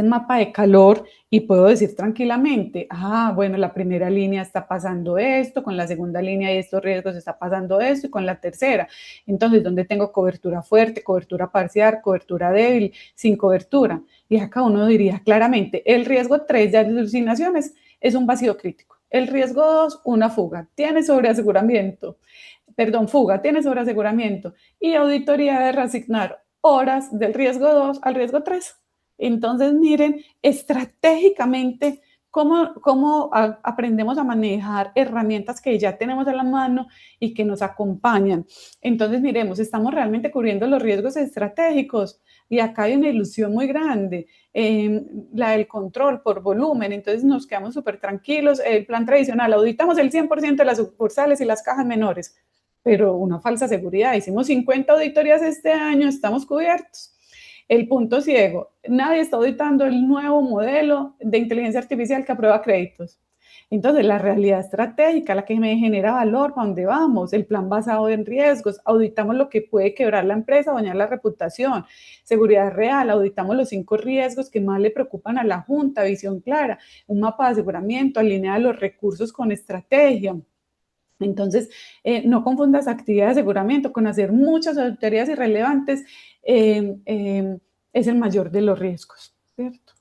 mapa de calor y puedo decir tranquilamente, bueno, la primera línea está pasando esto, con la segunda línea y estos riesgos está pasando esto y con la tercera. Entonces, ¿dónde tengo cobertura fuerte, cobertura parcial, cobertura débil, sin cobertura? Y acá uno diría claramente, el riesgo 3 de alucinaciones es un vacío crítico. El riesgo 2, una fuga, tiene sobreaseguramiento. Fuga, tiene sobreaseguramiento. Y auditoría de reasignar horas del riesgo 2 al riesgo 3. Entonces, miren, estratégicamente, cómo aprendemos a manejar herramientas que ya tenemos a la mano y que nos acompañan. Entonces, miremos, estamos realmente cubriendo los riesgos estratégicos y acá hay una ilusión muy grande, la del control por volumen. Entonces, nos quedamos súper tranquilos. El plan tradicional, auditamos el 100% de las sucursales y las cajas menores, pero una falsa seguridad. Hicimos 50 auditorías este año, estamos cubiertos. El punto ciego, nadie está auditando el nuevo modelo de inteligencia artificial que aprueba créditos. Entonces, la realidad estratégica, la que me genera valor, ¿para dónde vamos? El plan basado en riesgos, auditamos lo que puede quebrar la empresa, dañar la reputación. Seguridad real, auditamos los 5 riesgos que más le preocupan a la Junta, visión clara, un mapa de aseguramiento, alinea los recursos con estrategia. Entonces, no confundas actividad de aseguramiento con hacer muchas auditorías irrelevantes, es el mayor de los riesgos, ¿cierto?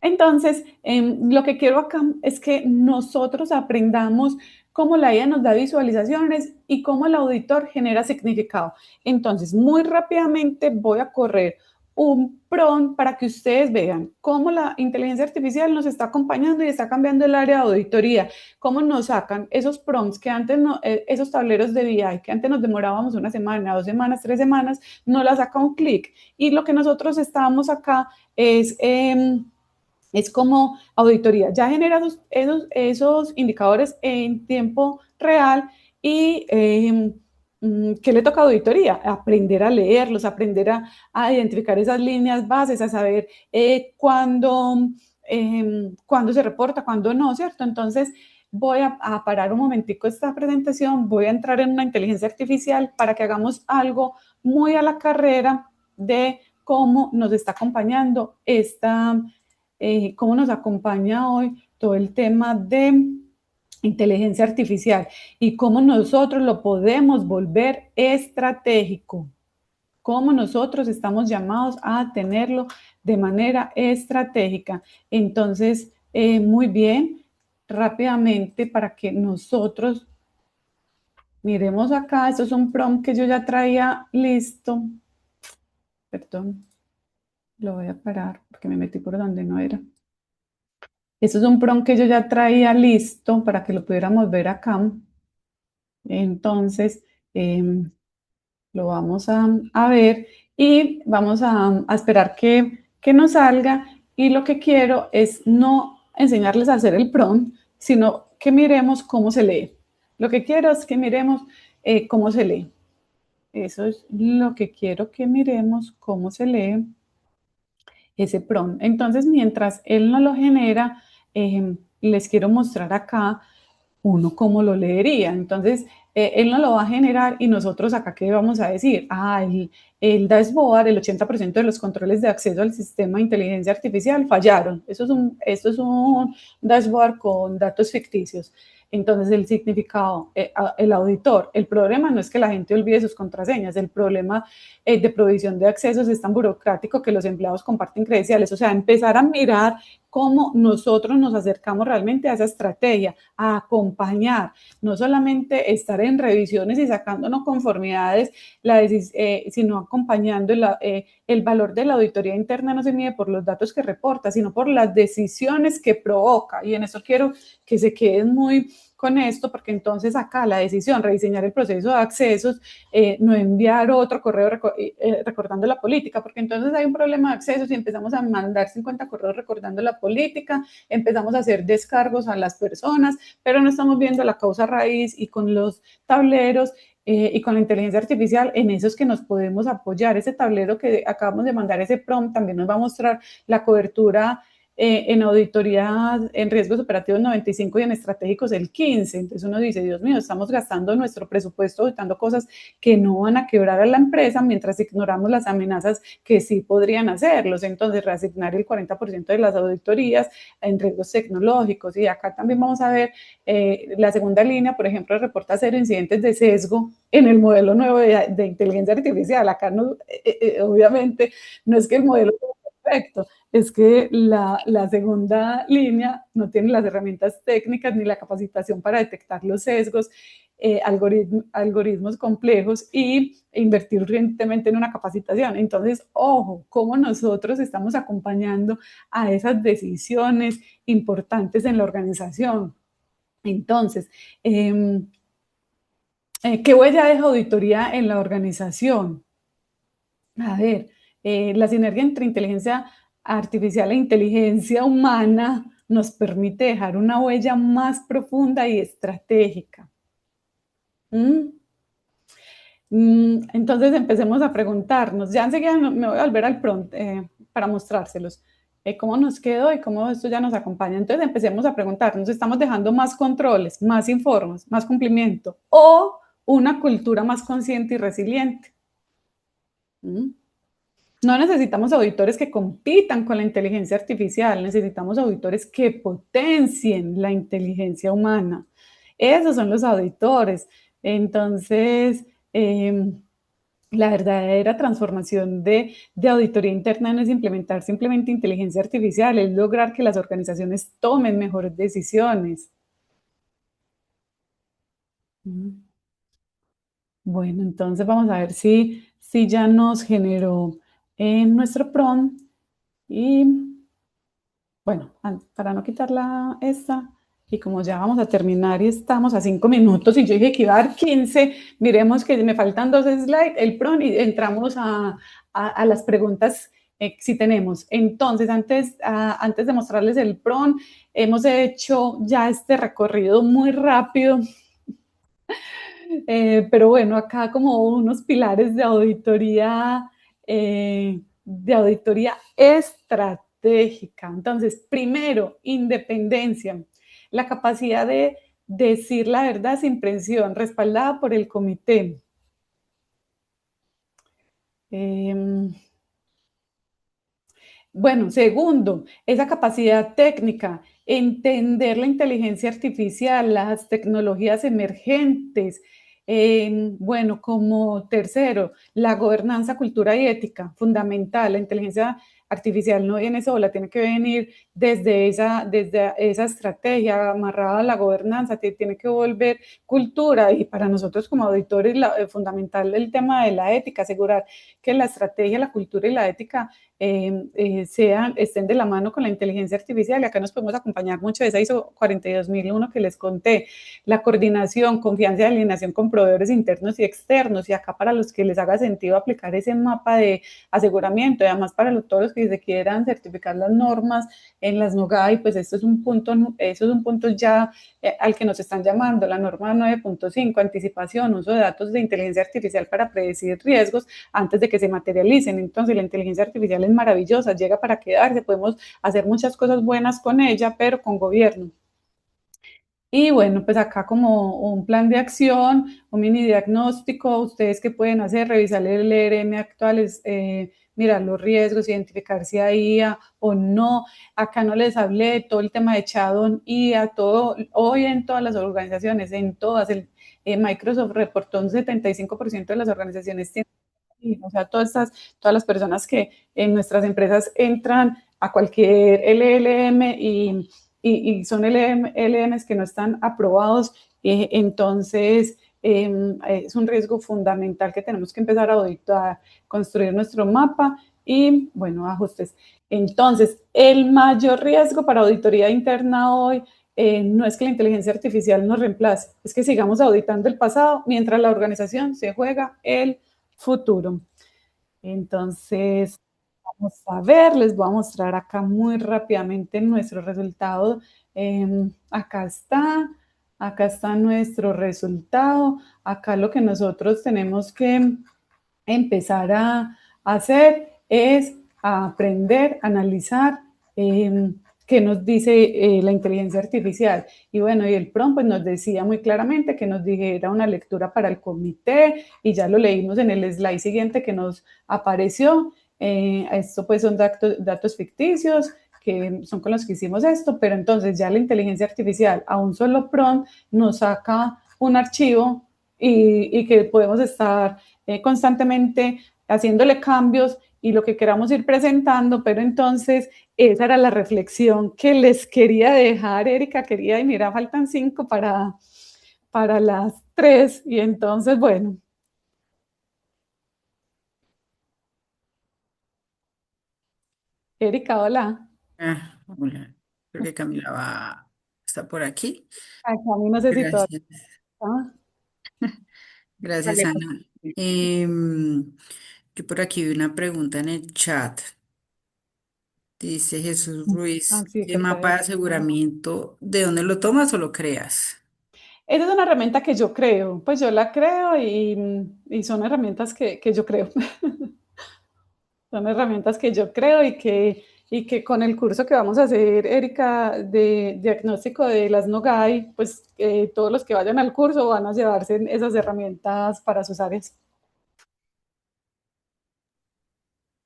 Entonces, lo que quiero acá es que nosotros aprendamos cómo la IA nos da visualizaciones y cómo el auditor genera significado. Entonces, muy rápidamente voy a correr un prompt para que ustedes vean cómo la inteligencia artificial nos está acompañando y está cambiando el área de auditoría, cómo nos sacan esos prompts que antes no, esos tableros de BI que antes nos demorábamos una semana, 2 semanas, 3 semanas, no la saca un clic. Y lo que nosotros estábamos acá es como auditoría, ya genera esos indicadores en tiempo real y ¿qué le toca a auditoría? Aprender a leerlos, aprender a identificar esas líneas bases, a saber cuándo se reporta, cuándo no, ¿cierto? Entonces voy a parar un momentico esta presentación, voy a entrar en una inteligencia artificial para que hagamos algo muy a la carrera de cómo nos está acompañando cómo nos acompaña hoy todo el tema de inteligencia artificial y cómo nosotros lo podemos volver estratégico, cómo nosotros estamos llamados a tenerlo de manera estratégica. Entonces, muy bien, rápidamente para que nosotros miremos acá, esto es un prompt que yo ya traía listo, perdón, lo voy a parar porque me metí por donde no era. Esto es un prompt que yo ya traía listo para que lo pudiéramos ver acá. Entonces, lo vamos a ver y vamos a esperar que nos salga. Y lo que quiero es no enseñarles a hacer el prompt, sino que miremos cómo se lee. Lo que quiero es que miremos cómo se lee. Eso es lo que quiero que miremos, cómo se lee ese prompt. Entonces, mientras él no lo genera, les quiero mostrar acá uno cómo lo leería. Entonces, él no lo va a generar y nosotros acá, ¿qué vamos a decir? El dashboard, el 80% de los controles de acceso al sistema de inteligencia artificial fallaron. Esto es un dashboard con datos ficticios. Entonces, el significado, el auditor, el problema no es que la gente olvide sus contraseñas, el problema de provisión de accesos es tan burocrático que los empleados comparten credenciales. O sea, empezar a mirar cómo nosotros nos acercamos realmente a esa estrategia, a acompañar, no solamente estar en revisiones y sacando no conformidades, sino acompañando el valor de la auditoría interna no se mide por los datos que reporta, sino por las decisiones que provoca. Y en eso quiero que se queden muy con esto, porque entonces acá la decisión, rediseñar el proceso de accesos, no enviar otro correo recordando la política, porque entonces hay un problema de accesos y empezamos a mandar 50 correos recordando la política, empezamos a hacer descargos a las personas, pero no estamos viendo la causa raíz y con los tableros y con la inteligencia artificial, en eso es que nos podemos apoyar. Ese tablero que acabamos de mandar, ese prompt, también nos va a mostrar la cobertura en auditoría en riesgos operativos 95 y en estratégicos el 15. Entonces uno dice, Dios mío, estamos gastando nuestro presupuesto auditando cosas que no van a quebrar a la empresa mientras ignoramos las amenazas que sí podrían hacerlos. Entonces reasignar el 40% de las auditorías en riesgos tecnológicos. Y acá también vamos a ver la segunda línea, por ejemplo, reporta cero incidentes de sesgo en el modelo nuevo de inteligencia artificial. Acá no, obviamente no es que el modelo sea perfecto, es que la segunda línea no tiene las herramientas técnicas ni la capacitación para detectar los sesgos, algoritmos complejos y invertir urgentemente en una capacitación. Entonces, ojo, cómo nosotros estamos acompañando a esas decisiones importantes en la organización. Entonces, ¿qué huella deja auditoría en la organización? A ver, la sinergia entre inteligencia artificial e inteligencia humana nos permite dejar una huella más profunda y estratégica. Entonces empecemos a preguntarnos. Ya enseguida me voy a volver al prompt para mostrárselos. Cómo nos quedó y cómo esto ya nos acompaña. Entonces empecemos a preguntarnos, ¿estamos dejando más controles, más informes, más cumplimiento o una cultura más consciente y resiliente? No necesitamos auditores que compitan con la inteligencia artificial, necesitamos auditores que potencien la inteligencia humana. Esos son los auditores. Entonces, la verdadera transformación de auditoría interna no es implementar simplemente inteligencia artificial, es lograr que las organizaciones tomen mejores decisiones. Bueno, entonces vamos a ver si ya nos generó en nuestro prompt y bueno, para no quitarla esta, y como ya vamos a terminar y estamos a 5 minutos y yo dije que iba a dar 15, miremos que me faltan 2 slides, el prompt y entramos a las preguntas si tenemos. Entonces, antes de mostrarles el prompt, hemos hecho ya este recorrido muy rápido. Pero bueno, acá como unos pilares de auditoría estratégica. Entonces, primero, independencia, la capacidad de decir la verdad sin presión, respaldada por el comité. Bueno, segundo, esa capacidad técnica, entender la inteligencia artificial, las tecnologías emergentes. Bueno, como tercero, la gobernanza, cultura y ética, fundamental. La inteligencia artificial no viene sola, tiene que venir desde esa estrategia amarrada a la gobernanza, tiene que volver cultura y para nosotros como auditores fundamental el tema de la ética, asegurar que la estrategia, la cultura y la ética estén de la mano con la inteligencia artificial y acá nos podemos acompañar mucho de esa ISO 42001 que les conté, la coordinación, confianza y alineación con proveedores internos y externos y acá para los que les haga sentido aplicar ese mapa de aseguramiento y además para todos los que IRPI se quieran certificar las normas en las NOGAI, pues esto es un punto, eso es un punto ya al que nos están llamando, la norma 9.5, anticipación, uso de datos de inteligencia artificial para predecir riesgos antes de que se materialicen. Entonces la inteligencia artificial es maravillosa, llega para quedarse, podemos hacer muchas cosas buenas con ella, pero con gobierno. Y bueno, pues acá como un plan de acción, un mini diagnóstico, ustedes qué pueden hacer, revisar el ERM actual, mirar los riesgos, identificar si hay IA o no. Acá no les hablé de todo el tema de Shadow IA, todo, hoy en todas las organizaciones, en todas, Microsoft reportó un 75% de las organizaciones tienen, o sea, todas las personas que en nuestras empresas entran a cualquier LLM y son LMs que no están aprobados, entonces es un riesgo fundamental que tenemos que empezar a auditar, construir nuestro mapa y, bueno, ajustes. Entonces, el mayor riesgo para auditoría interna hoy no es que la inteligencia artificial nos reemplace, es que sigamos auditando el pasado mientras la organización se juega el futuro. Entonces, vamos a ver, les voy a mostrar acá muy rápidamente nuestro resultado. Acá está nuestro resultado. Acá lo que nosotros tenemos que empezar a hacer es a aprender, analizar qué nos dice la inteligencia artificial. Y bueno, y el prompt pues, nos decía muy claramente que nos dijera una lectura para el comité y ya lo leímos en el slide siguiente que nos apareció. Esto pues son datos ficticios que son con los que hicimos esto, pero entonces ya la inteligencia artificial a un solo prompt nos saca un archivo y que podemos estar constantemente haciéndole cambios y lo que queramos ir presentando, pero entonces esa era la reflexión que les quería dejar, Erika, quería, y mira, faltan 5 para las 3, y entonces, bueno. Erika, hola. Hola. Creo que Camila está por aquí. Acá a mí no sé si todavía Gracias. está. Gracias, Vale, pues, Ana. Yo por aquí vi una pregunta en el chat. Dice Jesús Ruiz, Así ¿qué que está mapa de bien. aseguramiento? ¿De dónde lo tomas o lo creas? Esa es una herramienta que yo creo, pues yo la creo y son herramientas que yo creo. Son herramientas que yo creo y que con el curso que vamos a hacer, Erika, de diagnóstico de las NOGAI, pues todos los que vayan al curso van a llevarse esas herramientas para sus áreas.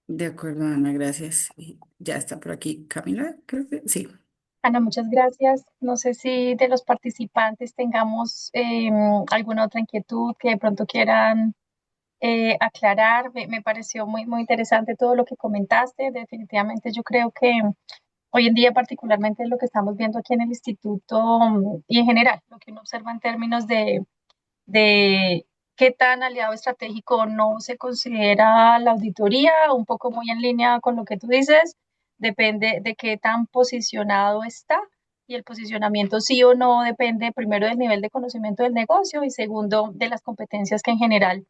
De acuerdo, Ana, gracias. Y ya está por aquí Camila, creo que sí. Ana, muchas gracias. No sé si de los participantes tengamos alguna otra inquietud que de pronto quieran aclarar. Me pareció muy interesante todo lo que comentaste. Definitivamente yo creo que hoy en día particularmente lo que estamos viendo aquí en el instituto y en general, lo que uno observa en términos de qué tan aliado estratégico no se considera la auditoría, un poco muy en línea con lo que tú dices, depende de qué tan posicionado está. Y el posicionamiento sí o no depende primero del nivel de conocimiento del negocio y segundo de las competencias que en general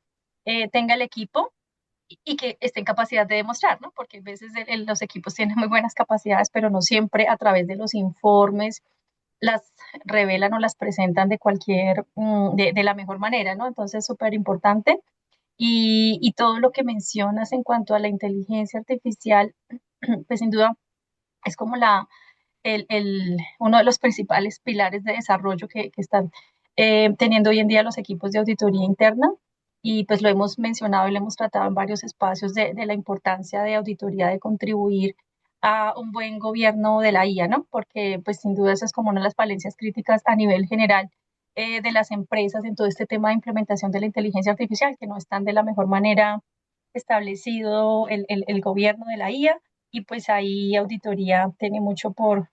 tenga el equipo y que esté en capacidad de demostrar, ¿no? Porque a veces los equipos tienen muy buenas capacidades, pero no siempre a través de los informes las revelan o las presentan de cualquier, de la mejor manera, ¿no? Entonces, súper importante. Y todo lo que mencionas en cuanto a la inteligencia artificial, pues sin duda es como uno de los principales pilares de desarrollo que están teniendo hoy en día los equipos de auditoría interna. Y pues lo hemos mencionado y lo hemos tratado en varios espacios de la importancia de auditoría, de contribuir a un buen gobierno de la IA, ¿no? Porque pues sin duda eso es como una de las falencias críticas a nivel general de las empresas en todo este tema de implementación de la inteligencia artificial, que no están de la mejor manera establecido el gobierno de la IA y pues ahí auditoría tiene mucho por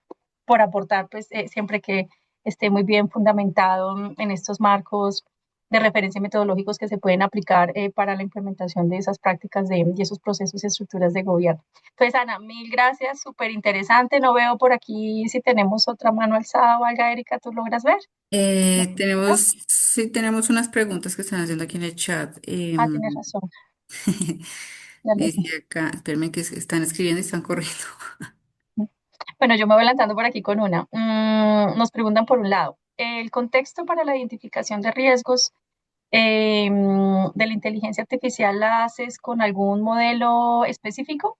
aportar, pues siempre que esté muy bien fundamentado en estos marcos de referencia metodológicos que se pueden aplicar para la implementación de esas prácticas y esos procesos y estructuras de gobierno. Entonces, Ana, mil gracias, súper interesante. No veo por aquí si tenemos otra mano alzada o algo, Erika, ¿tú logras ver? Sí, tenemos unas preguntas que están haciendo aquí en el chat. Ah, tienes razón. Ya lo sé. Dice acá, espérenme que están escribiendo y están corriendo. Bueno, yo me voy lanzando por aquí con una. Nos preguntan por un lado, ¿el contexto para la identificación de riesgos de la inteligencia artificial la haces con algún modelo específico?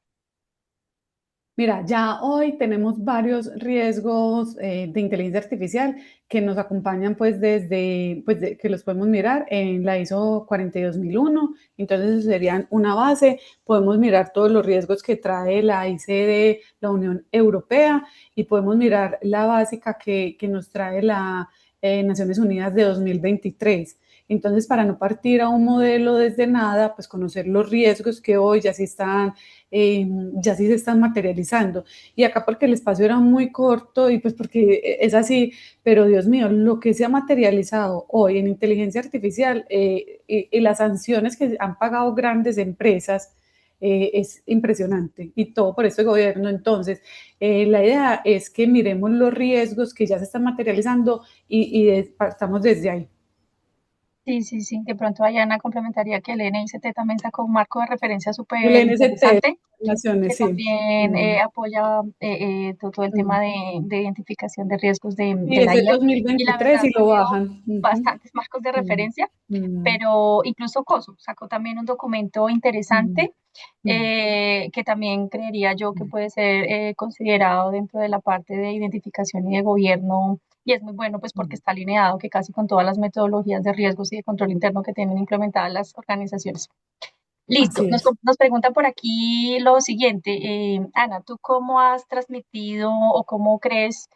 Mira, ya hoy tenemos varios riesgos de inteligencia artificial que nos acompañan pues desde, que los podemos mirar en la ISO 42001. Entonces serían una base, podemos mirar todos los riesgos que trae la IC de la Unión Europea y podemos mirar la básica que nos trae la Naciones Unidas de 2023. Entonces, para no partir a un modelo desde nada, pues conocer los riesgos que hoy ya sí se están materializando. Y acá porque el espacio era muy corto y pues porque es así, pero Dios mío, lo que se ha materializado hoy en inteligencia artificial y las sanciones que han pagado grandes empresas es impresionante y todo por este gobierno. Entonces, la idea es que miremos los riesgos que ya se están materializando y partamos desde ahí. Sí, sí, sí. De pronto, Ayana complementaría que el NICT también sacó un marco de referencia El súper NST, interesante que Naciones, sí. también Mm, apoya todo el tema mm. de identificación de riesgos Sí, de es la el IA. Y la 2023 verdad y lo salió bajan. Ujú. bastantes marcos de Mm, referencia, mm, pero incluso COSO sacó también un documento mm, interesante mm, que también creería yo que mm, puede ser considerado dentro de la parte de identificación y de gobierno. Y es muy bueno, pues, porque mm. está alineado que casi con todas las metodologías de riesgos y de control interno que tienen implementadas las organizaciones. Listo, Así es. nos pregunta por aquí lo siguiente. Ana, ¿tú cómo has transmitido o cómo crees,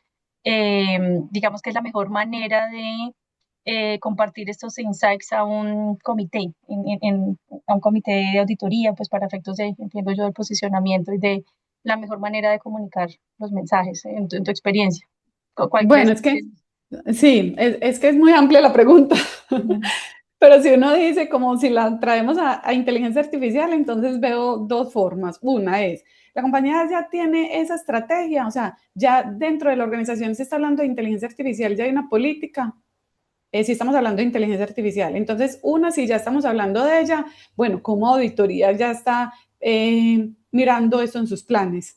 digamos que es la mejor manera de compartir estos insights a un comité, a un comité de auditoría, pues para efectos de, entiendo yo, del posicionamiento y de la mejor manera de comunicar los mensajes en tu experiencia? ¿Cuál crees Bueno, que es que es? sí, es que es muy amplia la pregunta. Ujú. Pero si uno dice como si la traemos a inteligencia artificial, entonces veo dos formas. Una es, la compañía ya tiene esa estrategia, o sea, ya dentro de la organización se está hablando de inteligencia artificial, ya hay una política, si estamos hablando de inteligencia artificial. Entonces, una, si ya estamos hablando de ella, bueno, como auditoría ya está mirando esto en sus planes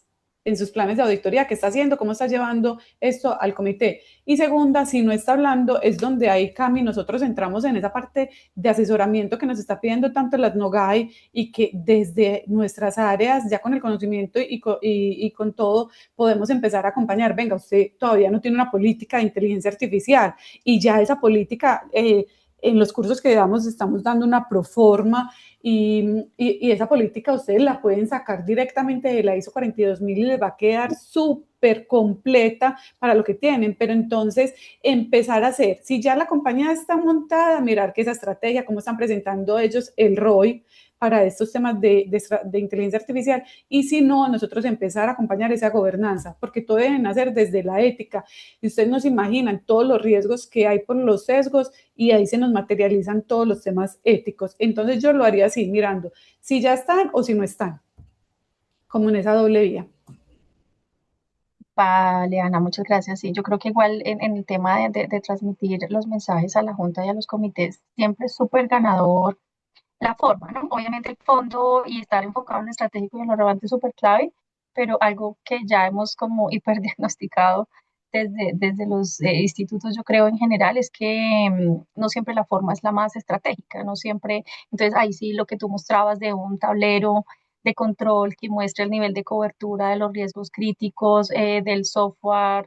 de auditoría, qué está haciendo, cómo está llevando esto al comité. Y segunda, si no está hablando, es donde ahí, Cami, nosotros entramos en esa parte de asesoramiento que nos está pidiendo tanto las NOGAI y que desde nuestras áreas, ya con el conocimiento y con todo, podemos empezar a acompañar. Venga, usted todavía no tiene una política de inteligencia artificial y ya esa política en los cursos que damos estamos dando una proforma y esa política ustedes la pueden sacar directamente de la ISO 42000 y les va a quedar súper completa para lo que tienen, pero entonces empezar a hacer, si ya la compañía está montada, mirar qué esa estrategia, cómo están presentando ellos el ROI para estos temas de inteligencia artificial y si no, nosotros empezar a acompañar esa gobernanza, porque todo debe nacer desde la ética. Y ustedes no se imaginan todos los riesgos que hay por los sesgos y ahí se nos materializan todos los temas éticos. Entonces yo lo haría así, mirando si ya están o si no están, como en esa doble vía. Vale, Ana, muchas gracias. Sí, yo creo que igual en el tema de transmitir los mensajes a la Junta y a los comités, siempre es súper ganador la forma, ¿no? Obviamente el fondo y estar enfocado en lo estratégico y en lo relevante es súper clave, pero algo que ya hemos como hiperdiagnosticado desde los institutos, yo creo en general, es que no siempre la forma es la más estratégica, no siempre, entonces ahí sí lo que tú mostrabas de un tablero de control que muestre el nivel de cobertura de los riesgos críticos, del software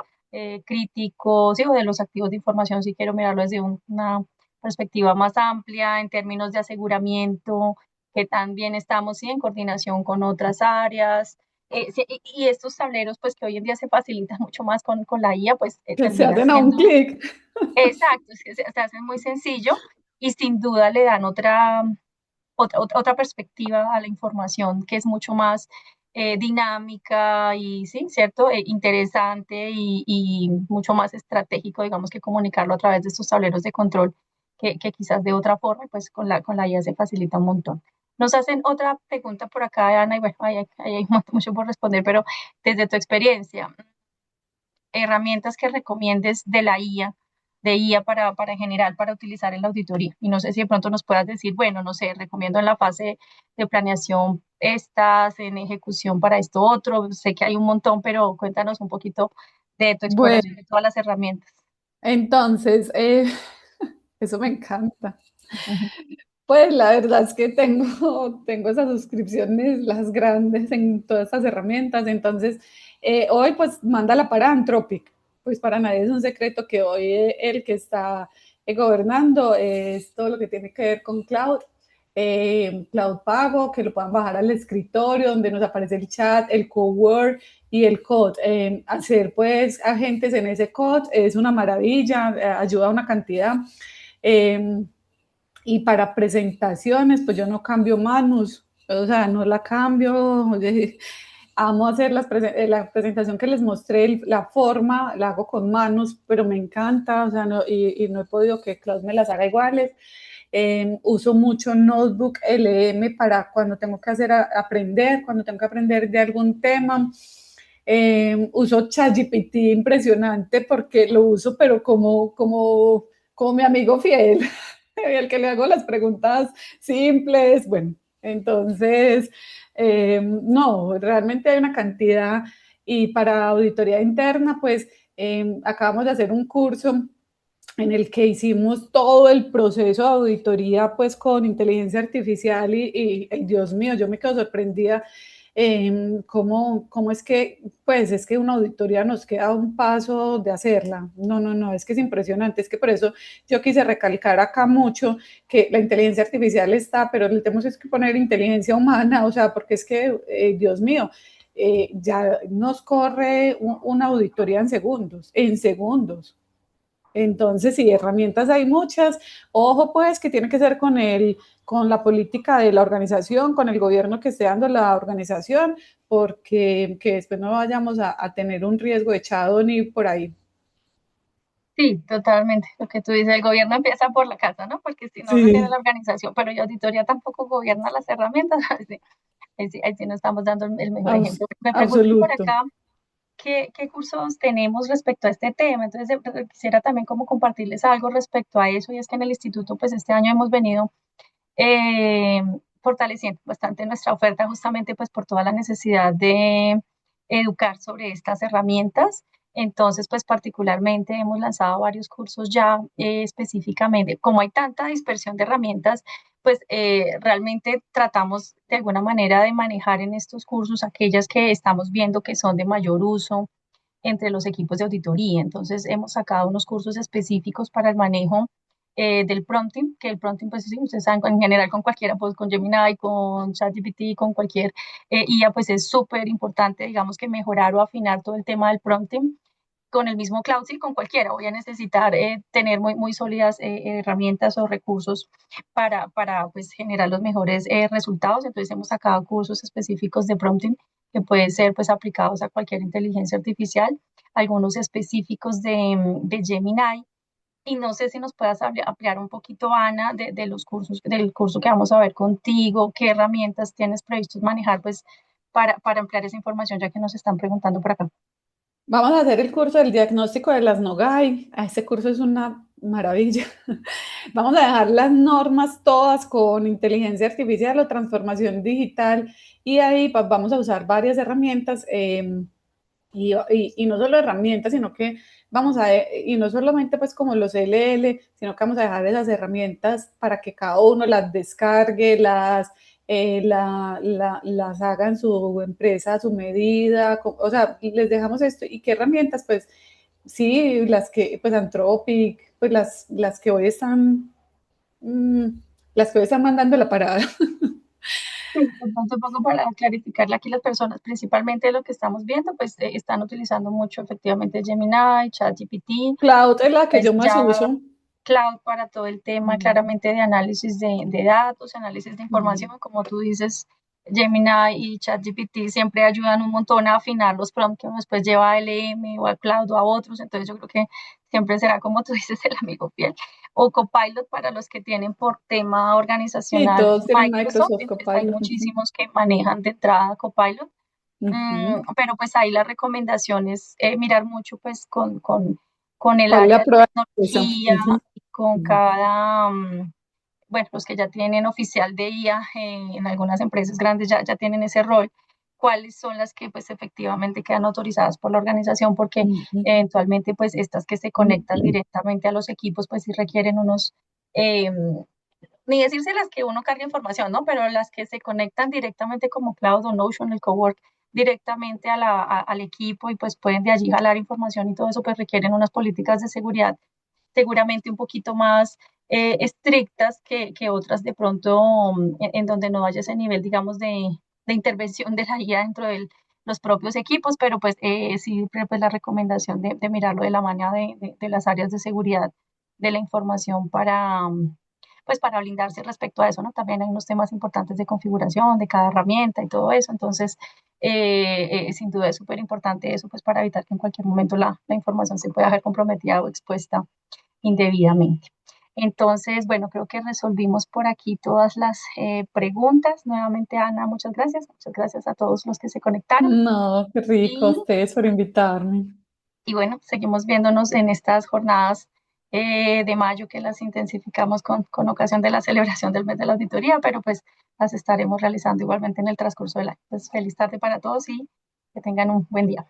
crítico, sí, o de los activos de información, si quiero mirarlo desde una perspectiva más amplia en términos de aseguramiento, que también estamos ¿sí? en coordinación con otras áreas. Sí, y estos tableros, pues que hoy en día se facilitan mucho más con la IA, pues Que se termina hacen a un siendo clic. exacto, es que se hace muy sencillo y sin duda le dan otra perspectiva a la información que es mucho más dinámica y, sí, ¿cierto? Interesante y mucho más estratégico, digamos, que comunicarlo a través de estos tableros de control que quizás de otra forma, pues con la IA se facilita un montón. Nos hacen otra pregunta por acá, Ana, y bueno, ahí hay mucho por responder, pero desde tu experiencia, herramientas que recomiendes de la IA, de IA para en general, para utilizar en la auditoría. Y no sé si de pronto nos puedas decir, bueno, no sé, recomiendo en la fase de planeación estas, en ejecución para esto otro. Sé que hay un montón, pero cuéntanos un poquito de tu exploración Bueno, de todas las herramientas. entonces, eso me encanta. Ujú. Pues la verdad es que tengo esas suscripciones, las grandes en todas estas herramientas. Entonces, hoy pues mándala para Anthropic. Pues para nadie es un secreto que hoy el que está gobernando es todo lo que tiene que ver con cloud. Cloud pago, que lo puedan bajar al escritorio donde nos aparece el chat, el co-word y el code. Hacer pues agentes en ese code es una maravilla, ayuda a una cantidad. Eh, y para presentaciones, pues yo no cambio Manus, o sea, no la cambio. Oye, amo hacer la presentación que les mostré, la forma, la hago con Manus, pero me encanta, o sea, no, y no he podido que Cloud me las haga iguales. Uso mucho Notebook LM para cuando tengo que aprender, cuando tengo que aprender de algún tema. Uso ChatGPT impresionante porque lo uso, pero como mi amigo fiel, el que le hago las preguntas simples. Bueno, entonces, no, realmente hay una cantidad. Y para auditoría interna, pues acabamos de hacer un curso en el que hicimos todo el proceso de auditoría pues con inteligencia artificial y Dios mío, yo me quedo sorprendida cómo es que, pues es que una auditoría nos queda un paso de hacerla. No, no, no, es que es impresionante, es que por eso yo quise recalcar acá mucho que la inteligencia artificial está, pero le tenemos que poner inteligencia humana, o sea, porque es que, Dios mío, ya nos corre una auditoría en segundos. Entonces, sí, herramientas hay muchas. Ojo, pues, que tiene que ser con la política de la organización, con el gobierno que esté dando la organización, porque que después no vayamos a tener un riesgo echado ni por ahí. Sí, totalmente. Lo que tú dices, el gobierno empieza por la casa, ¿no? Porque si no, no tiene la Sí, organización, pero la auditoría tampoco gobierna las herramientas. Ahí sí no estamos dando el mejor ejemplo. Me preguntan por absoluto. acá qué cursos tenemos respecto a este tema. Entonces, quisiera también como compartirles algo respecto a eso, y es que en el instituto, pues este año hemos venido eh, fortaleciendo bastante nuestra oferta justamente pues por toda la necesidad de educar sobre estas herramientas. Entonces, pues particularmente hemos lanzado varios cursos ya específicamente. Como hay tanta dispersión de herramientas, pues realmente tratamos de alguna manera de manejar en estos cursos aquellas que estamos viendo que son de mayor uso entre los equipos de auditoría. Entonces, hemos sacado unos cursos específicos para el manejo del prompting, que el prompting, pues sí, ustedes saben, en general con cualquiera, pues con Gemini, con ChatGPT, con cualquier IA, pues es súper importante, digamos, que mejorar o afinar todo el tema del prompting. Con el mismo Cloud, sí, con cualquiera, voy a necesitar tener muy sólidas herramientas o recursos para pues, generar los mejores resultados. Entonces hemos sacado cursos específicos de prompting que pueden ser pues, aplicados a cualquier inteligencia artificial, algunos específicos de Gemini. Y no sé si nos puedas ampliar un poquito, Ana, de los cursos, del curso que vamos a ver contigo, qué herramientas tienes previstos manejar, pues, para ampliar esa información, ya que nos están preguntando por acá. Vamos a hacer el curso del diagnóstico de las NOGAI. Ese curso es una maravilla. Vamos a dejar las normas todas con inteligencia artificial o transformación digital y ahí pues, vamos a usar varias herramientas y no solo herramientas, sino que y no solamente pues como los LL, sino que vamos a dejar esas herramientas para que cada uno las descargue, las haga en su empresa a su medida, o sea, les dejamos esto. ¿Y qué herramientas? Pues sí, pues Anthropic, pues las que hoy están, mm, las que hoy están mandando la parada. Sí, de pronto un poco para clarificarle aquí las personas, principalmente lo que estamos viendo, pues están utilizando mucho efectivamente Gemini, ChatGPT, Cloud es la que yo pues más ya uso. Cloud para todo el tema Mm, claramente de análisis de datos, análisis de mm. información, como tú dices, Gemini y ChatGPT siempre ayudan un montón a afinar los prompts que uno después lleva a LM o a Cloud o a otros, entonces yo creo que siempre será como tú dices el amigo fiel. O Copilot para los que tienen por tema Sí, organizacional todos tienen Microsoft, Microsoft entonces hay Copilot. Ujú, muchísimos que manejan de entrada Copilot. ujú. Pero pues ahí la recomendación es mirar mucho pues con el ¿Cuál es área la de prueba de esa? tecnología Ujú, y con ujú. cada bueno, los que ya tienen oficial de IA en algunas empresas grandes ya tienen ese rol, cuáles son las que pues efectivamente quedan autorizadas por la organización, porque Ujú. eventualmente pues estas que se conectan directamente a los equipos pues sí requieren unos, eh, ni decirse las que uno carga información, ¿no? Pero las que se conectan directamente como Cloud o Notion, el Cowork, directamente al equipo y pues pueden de allí jalar información y todo eso, pues requieren unas políticas de seguridad seguramente un poquito más estrictas que otras de pronto en donde no haya ese nivel, digamos, de intervención de la IA dentro de los propios equipos, pero pues sí, pues la recomendación de mirarlo de la mano de las áreas de seguridad de la información para, pues para blindarse respecto a eso, ¿no? También hay unos temas importantes de configuración de cada herramienta y todo eso, entonces sin duda es súper importante eso, pues para evitar que en cualquier momento la información se pueda ver comprometida o expuesta indebidamente. Entonces, bueno, creo que resolvimos por aquí todas las preguntas. Nuevamente, Ana, muchas gracias. Muchas gracias a todos los que se conectaron. No, qué rico, a Y, ustedes por invitarme. y bueno, seguimos viéndonos en estas jornadas de mayo que las intensificamos con ocasión de la celebración del mes de la auditoría, pero pues las estaremos realizando igualmente en el transcurso del año. Pues feliz tarde para todos y que tengan un buen día.